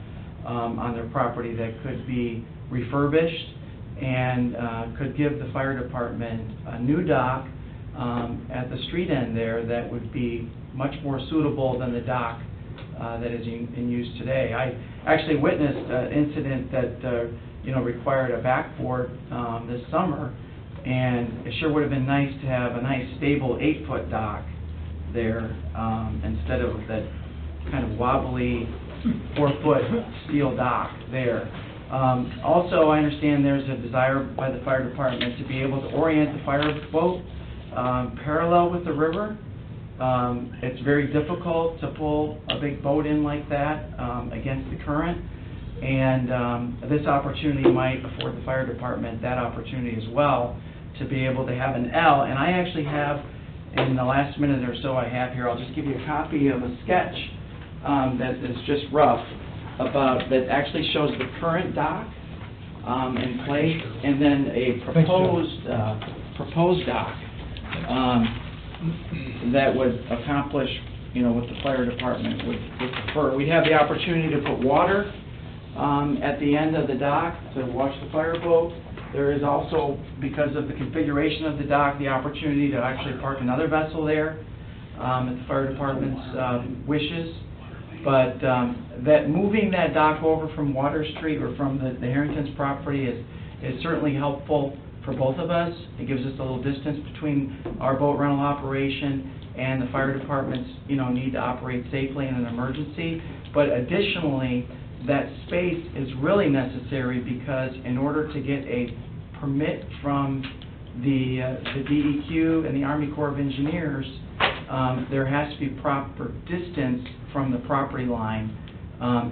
on their property that could be refurbished and could give the fire department a new dock at the street end there that would be much more suitable than the dock that is in use today. I actually witnessed an incident that required a backboard this summer, and it sure would have been nice to have a nice stable 8-foot dock there instead of that kind of wobbly 4-foot steel dock there. Also, I understand there's a desire by the fire department to be able to orient the fire boat parallel with the river. It's very difficult to pull a big boat in like that against the current, and this opportunity might afford the fire department that opportunity as well to be able to have an L. And I actually have, in the last minute or so I have here, I'll just give you a copy of a sketch that is just rough about, that actually shows the current dock in place, and then a proposed dock that would accomplish, what the fire department would prefer. We'd have the opportunity to put water at the end of the dock to wash the fireboat. There is also, because of the configuration of the dock, the opportunity to actually park another vessel there at the fire department's wishes. But that moving that dock over from Water Street or from the Harrington's property is certainly helpful for both of us. It gives us a little distance between our boat rental operation and the fire department's need to operate safely in an emergency. But additionally, that space is really necessary because in order to get a permit from the DEQ and the Army Corps of Engineers, there has to be proper distance from the property line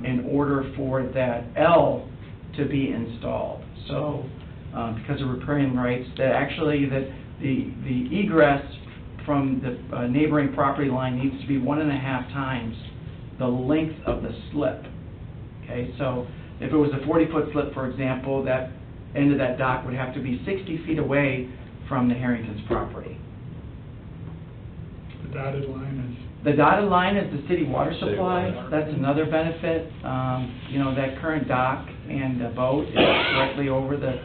in order for that L to be installed. So, because of riparian rights, that actually the egress from the neighboring property line needs to be 1.5 times the length of the slip. Okay, so if it was a 40-foot slip, for example, that end of that dock would have to be 60 feet away from the Harrington's property. The dotted line is... The dotted line is the city water supply. That's another benefit. That current dock and boat is directly over the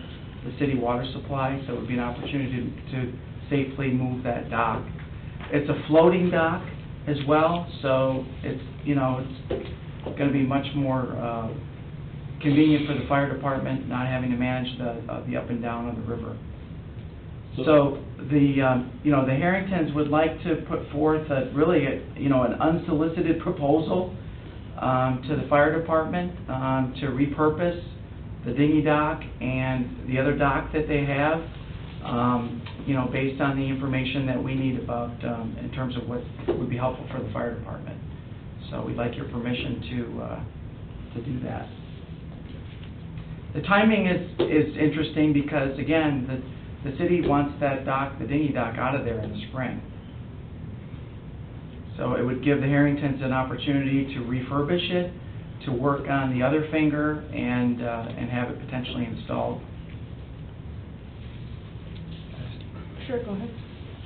city water supply, so it would be an opportunity to safely move that dock. It's a floating dock as well, so it's going to be much more convenient for the fire department, not having to manage the up and down of the river. So the Harringtons would like to put forth an unsolicited proposal to the fire department to repurpose the dinghy dock and the other dock that they have, based on the information that we need about in terms of what would be helpful for the fire department. So we'd like your permission to do that. The timing is interesting because, again, the city wants that dock, the dinghy dock, out of there in the spring. So it would give the Harringtons an opportunity to refurbish it, to work on the other finger, and have it potentially installed. Sure, go ahead.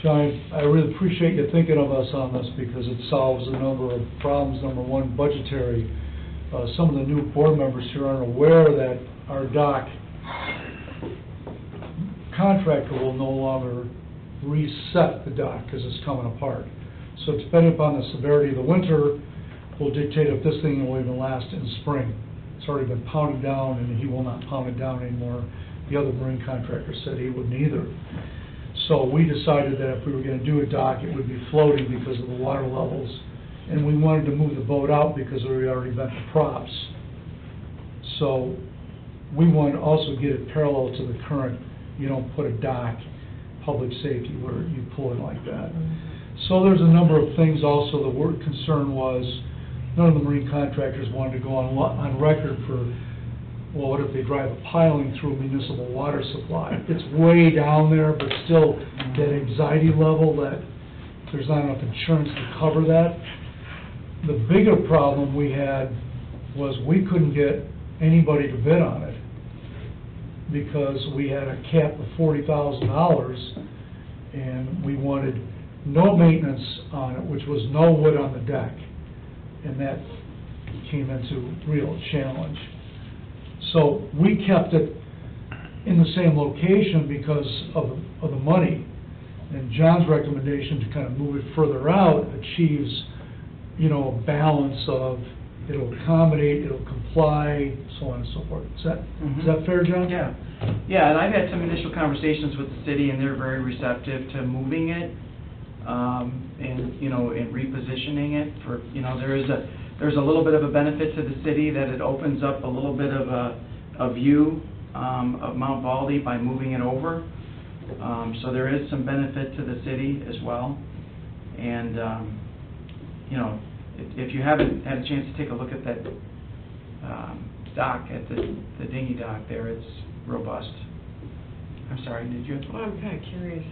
John, I really appreciate you thinking of us on this because it solves a number of problems. Number one, budgetary. Some of the new board members here aren't aware that our dock contractor will no longer reset the dock because it's coming apart. So depending upon the severity of the winter, will dictate if this thing will even last in spring. It's already been pounded down, and he will not pound it down anymore. The other marine contractor said he wouldn't either. So we decided that if we were going to do a dock, it would be floating because of the water levels. And we wanted to move the boat out because we already bent the props. So we wanted to also get it parallel to the current. You don't put a dock, public safety, where you pull it like that. So there's a number of things also. The word concern was none of the marine contractors wanted to go on record for, well, what if they drive a piling through a municipal water supply? It's way down there, but still that anxiety level that there's not enough insurance to cover that. The bigger problem we had was we couldn't get anybody to bid on it because we had a cap of $40,000 and we wanted no maintenance on it, which was no wood on the deck. And that came into real challenge. So we kept it in the same location because of the money. And John's recommendation to kind of move it further out achieves, you know, a balance of it'll accommodate, it'll comply, so on and so forth. Is that fair, John? Yeah. Yeah, and I've had some initial conversations with the city, and they're very receptive to moving it, and, you know, and repositioning it for, you know, there's a little bit of a benefit to the city that it opens up a little bit of a view of Mount Baldy by moving it over. So there is some benefit to the city as well. And, you know, if you haven't had a chance to take a look at that dock, at the dinghy dock there, it's robust. I'm sorry, did you? Well, I'm kind of curious,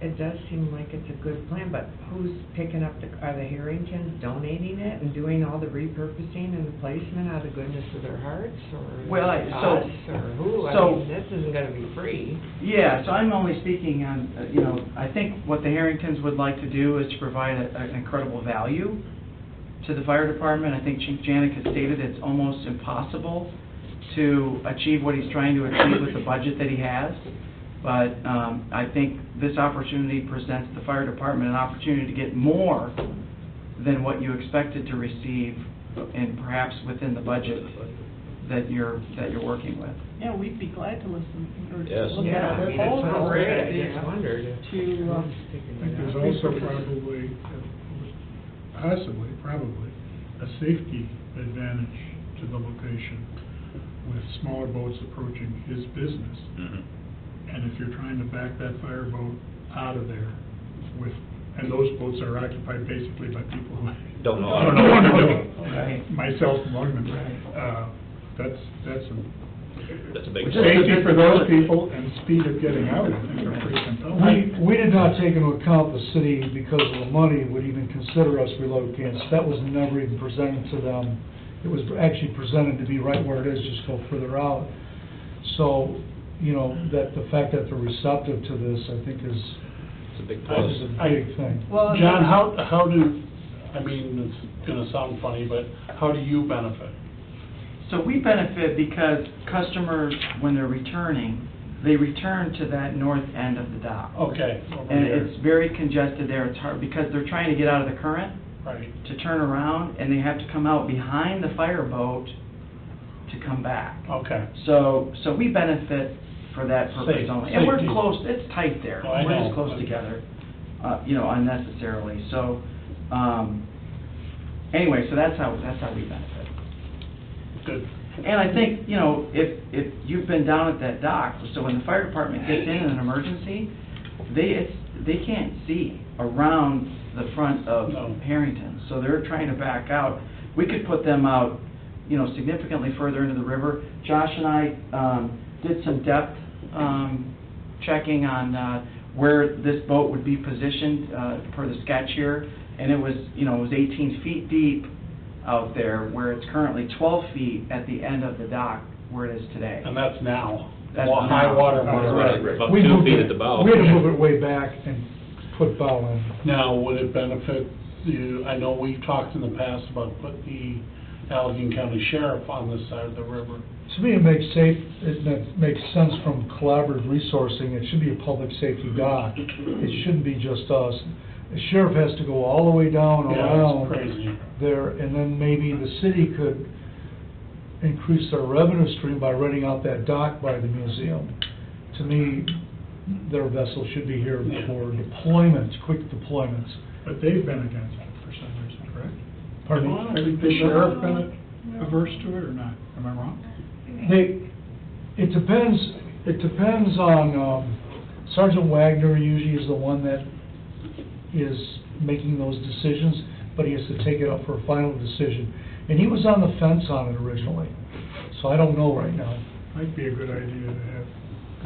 it does seem like it's a good plan, but who's picking up are the Harringtons donating it and doing all the repurposing and the placement out of the goodness of their hearts, or Well, us, or who? I mean, this isn't gonna be free. Yeah, so I'm only speaking on, you know, I think what the Harringtons would like to do is to provide an incredible value to the fire department. I think Chief Janik has stated it's almost impossible to achieve what he's trying to achieve with the budget that he has. But I think this opportunity presents the fire department an opportunity to get more than what you expected to receive, and perhaps within the budget that you're working with. Yeah, we'd be glad to listen, or Yes. look Yeah, at I a mean, it sounds proposal great, I just wondered. to, I think there's also probably a safety advantage to the location with smaller boats approaching his business. And if you're trying to back that fireboat out of there and those boats are occupied basically by people who Don't know. don't know what to do, Right. myself among them, Right. That's a big. safety for those people and speed of getting out, I think are pretty compelling. We did not take into account the city because of the money would even consider us relocating. So that was never even presented to them. It was actually presented to be right where it is, just go further out. So, you know, that the fact that they're receptive to this, I think is It's a big plus. is a big thing. well. John, how do, I mean, it's gonna sound funny, but how do you benefit? So we benefit because customers, when they're returning, they return to that north end of the dock. Okay, over And here. it's very congested there. It's hard because they're trying to get out of the current Right. to turn around, and they have to come out behind the fireboat to come back. Okay. So we benefit for that purpose Safe- only. And we're safety. close, it's tight there. Oh, I We're know. just close together, you know, unnecessarily. So, anyway, so that's how we benefit. Good. And I think, you know, if you've been down at that dock, so when the fire department gets in an emergency, they can't see around the front of No. Harrington, so they're trying to back out. We could put them out, you know, significantly further into the river. Josh and I did some depth checking on where this boat would be positioned, per the sketch here, and it was, it was 18 feet deep out there, where it's currently 12 feet at the end of the dock where it is today. And that's now. That's High now. water Right, mark. about We 2 moved feet it- at the bow. We had to move it way back and put bow in. Now, would it benefit you, I know we've talked in the past about putting the Allegheny County Sheriff on this side of the river. To me, it makes sense from collaborative resourcing. It should be a public safety dock. It shouldn't be just us. The sheriff has to go all the way down Yeah, around it's crazy. there, and then maybe the city could increase their revenue stream by renting out that dock by the museum. To me, their vessel should be here Yeah. for deployments, quick deployments. But they've been against it for some reason, correct? Pardon me? Has the sheriff been averse to it or not? Am I wrong? It depends on, Sergeant Wagner usually is the one that is making those decisions, but he has to take it up for a final decision. And he was on the fence on it originally, so I don't know right now. Might be a good idea to have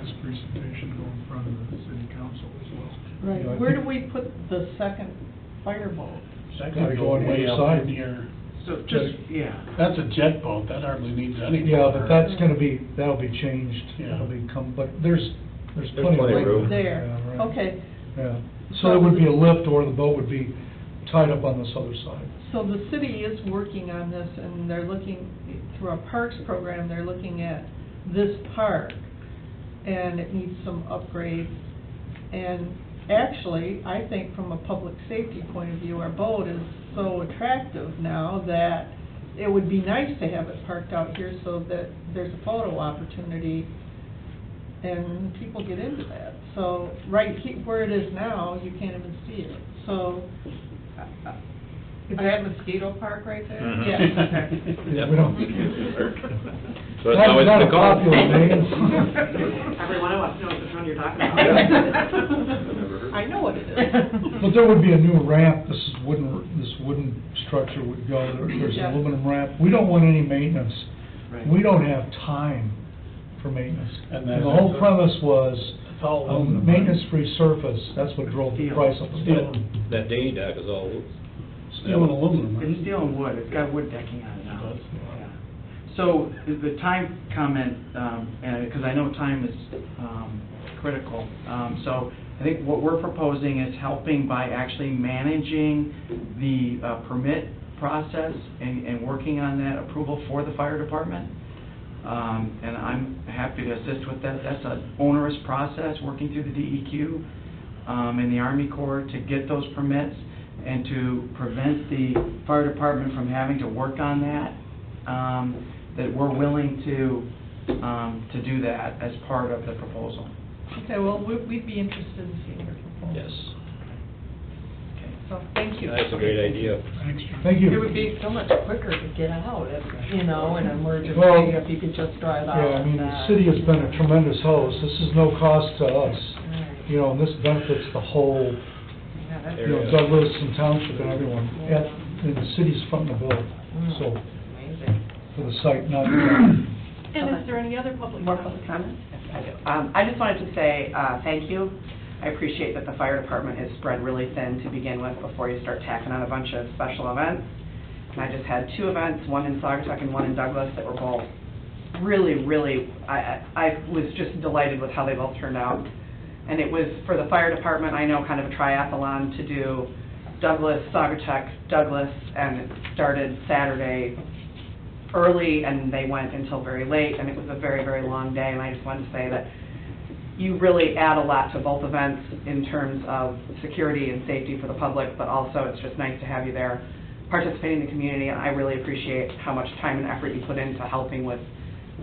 this presentation go in front of the city council as well. Right, Yeah, I where do think- we put the second fireboat? That Gotta could go go on the way other up side. in here. So just, yeah. That's a jet boat, that hardly needs any Yeah, water. but that's gonna be, that'll be changed, Yeah. that'll become, but there's plenty of plenty of room. room. There, Yeah, right. okay. Yeah, so there would be a lift, or the boat would be tied up on this other side. So the city is working on this, and they're looking, through our parks program, they're looking at this park, and it needs some upgrades. And actually, I think from a public safety point of view, our boat is so attractive now that it would be nice to have it parked out here so that there's a photo opportunity and people get into that. So, right where it is now, you can't even see it. So, Is that mosquito park right there? Mhm. Yeah. Yep. We don't- So that's how it's Not a been called. popular name. Everyone wants to know which one you're talking I know what it is. But there would be a new ramp, this wooden structure would go, there's Yeah. an aluminum ramp. We don't want any maintenance. Right. We don't have time for maintenance. And And then the whole it's- premise was, It's all aluminum, right? maintenance-free surface, that's what drove the Steel. price up. Steel. That dinghy dock is all, Steel and aluminum, right? It's steel and wood, it's got wood decking on it now. It does. Yeah. So, the time comment, because I know time is critical, so I think what we're proposing is helping by actually managing the permit process and working on that approval for the fire department. And I'm happy to assist with that. That's an onerous process, working through the DEQ and the Army Corps to get those permits and to prevent the fire department from having to work on that, that we're willing to do that as part of the proposal. Okay, well, we'd be interested in seeing your proposal. yes. Okay. So, thank you. That's a great idea. Thanks, John. Thank you. It would be so much quicker to get out, if, in an emergency, Well, if you could just drive out. Yeah, I mean, the and, city has been a tremendous host, this is no cost to us. Right. You know, and this benefits the whole, Yeah, that's you know, Area. Douglas and Township and everyone, and the city's fronting the bill, so, amazing. for the site, not. And is there any other public More comment? public comments? Yes, I do. I just wanted to say, thank you. I appreciate that the fire department is spread really thin to begin with before you start tacking on a bunch of special events. And I just had 2 events, one in Saugatuck and one in Douglas, that were both really, I was just delighted with how they both turned out. And it was, for the fire department, I know, kind of a triathlon to do Douglas, Saugatuck, Douglas, and it started Saturday early, and they went until very late, and it was a very long day, and I just wanted to say that you really add a lot to both events in terms of security and safety for the public, but also it's just nice to have you there participating in the community, and I really appreciate how much time and effort you put into helping with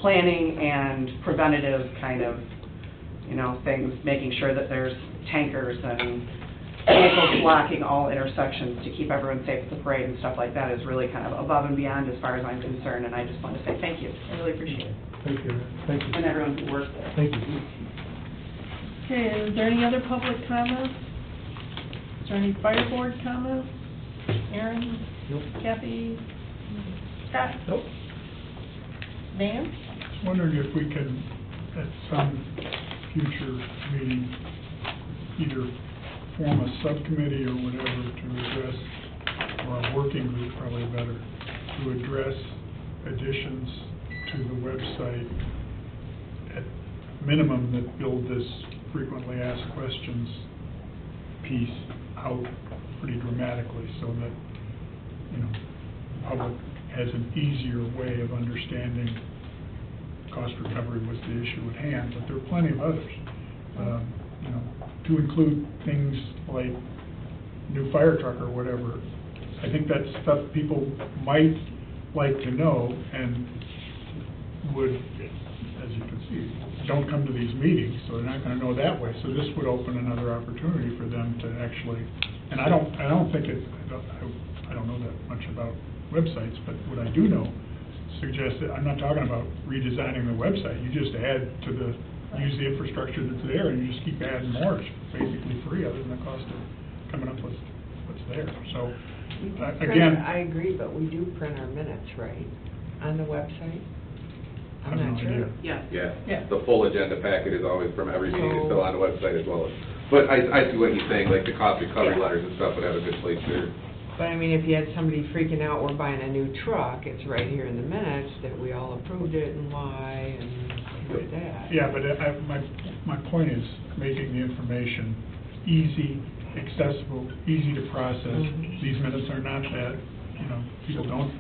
planning and preventative kind of, things, making sure that there's tankers and vehicles blocking all intersections to keep everyone safe at the parade and stuff like that is really kind of above and beyond as far as I'm concerned, and I just want to say thank you. I really appreciate it. Thank you, thank you. And everyone who worked there. Thank you. Okay, is there any other public comments? Is there any fire board comments? Aaron? Nope. Kathy? Scott? Nope. Dan? Just wondering if we can, at some future meeting, either form a subcommittee or whatever to address, or a working group, probably better, to address additions to the website at minimum that build this frequently asked questions piece out pretty dramatically so that, you know, the public has an easier way of understanding cost recovery was the issue at hand, but there are plenty of others. You know, to include things like new fire truck or whatever, I think that's stuff people might like to know and would, as you can see, don't come to these meetings, so they're not gonna know that way. So this would open another opportunity for them to actually, and I don't think it, I don't know that much about websites, but what I do know suggests that, I'm not talking about redesigning the website, you just add to the, use the infrastructure that's there, and you just keep adding more. It's basically free, other than the cost of coming up with what's there. So, again. I agree, but we do print our minutes, right, on the website? I'm I have not no sure. idea. Yes. Yeah. The full agenda packet is always from every meeting, it's still on the website as well. But I see what he's saying, like the cost recovery letters and stuff would have a good place there. But I mean, if you had somebody freaking out, we're buying a new truck, it's right here in the minutes that we all approved it and why and things like that. Yeah, but my point is making the information easy, accessible, easy to process. These minutes are not that, you know, people don't,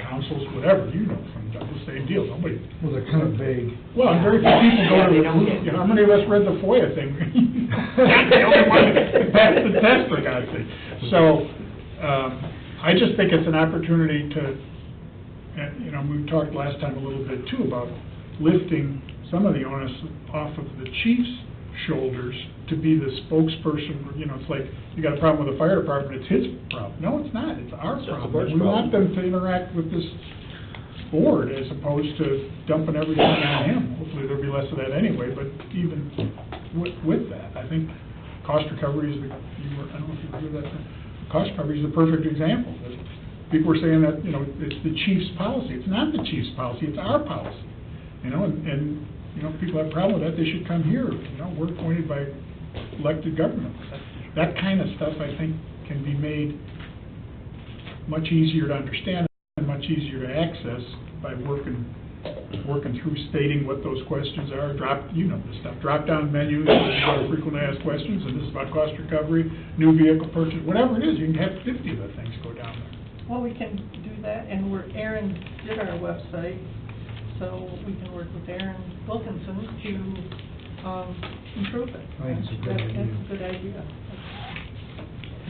councils, whatever, you know, from the same deal, nobody. Well, they're kind of vague. Well, and very few people go Yeah, to they the, don't get- you know, how many of us read the FOIA thing? That's the only one that passed the test, for God's sake. So, I just think it's an opportunity to, and, you know, we talked last time a little bit too about lifting some of the onus off of the chief's shoulders to be the spokesperson. You know, it's like, you got a problem with the fire department, it's his problem. No, it's not, it's our It's the problem. board's We want problem. them to interact with this board as opposed to dumping everything on him. Hopefully there'll be less of that anyway, but even with that, I think cost recovery is the, I don't know if you agree with that, cost recovery is the perfect example. People were saying that, you know, it's the chief's policy. It's not the chief's policy, it's our policy. You know, and you know, if people have a problem with that, they should come here. You know, we're appointed by elected government. That kind of stuff, I think, can be made much easier to understand and much easier to access by working through stating what those questions are. You know the stuff. Drop down menus, this is about frequently asked questions, and this is about cost recovery, new vehicle purchase, whatever it is. You can have 50 of the things go down there. Well, we can do that, and Aaron did our website, so we can work with Aaron Wilkinson to improve it. I think it's a good idea. That's a good idea.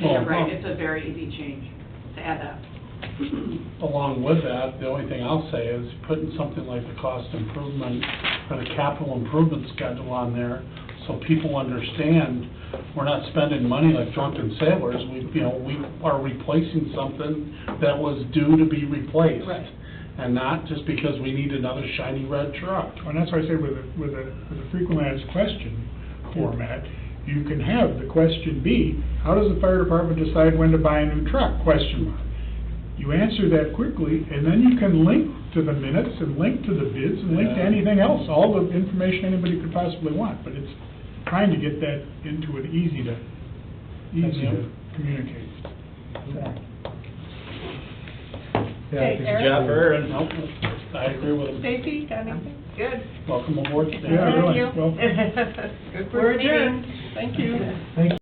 Well, Right, it's a very easy change to add that. Along with that, the only thing I'll say is putting something like the cost improvement or the capital improvement schedule on there, so people understand we're not spending money like drunken sailors. We are replacing something that was due to be replaced. Right. And not just because we need another shiny red truck. And that's why I say with a frequently asked question format, you can have the question be, how does the fire department decide when to buy a new truck? Question mark. You answer that quickly, and then you can link to the minutes and link to the bids and link to anything else, all the information anybody could possibly want. But it's trying to get that into it easy to communicate. Okay, Yeah, Aaron? Jeff, Aaron. Nope, I agree with him. Stacy, got anything? Good. Welcome aboard, Stan. Yeah, really. Thank you. Well, Good We're first meeting. adjourned. Thank you. Thank you.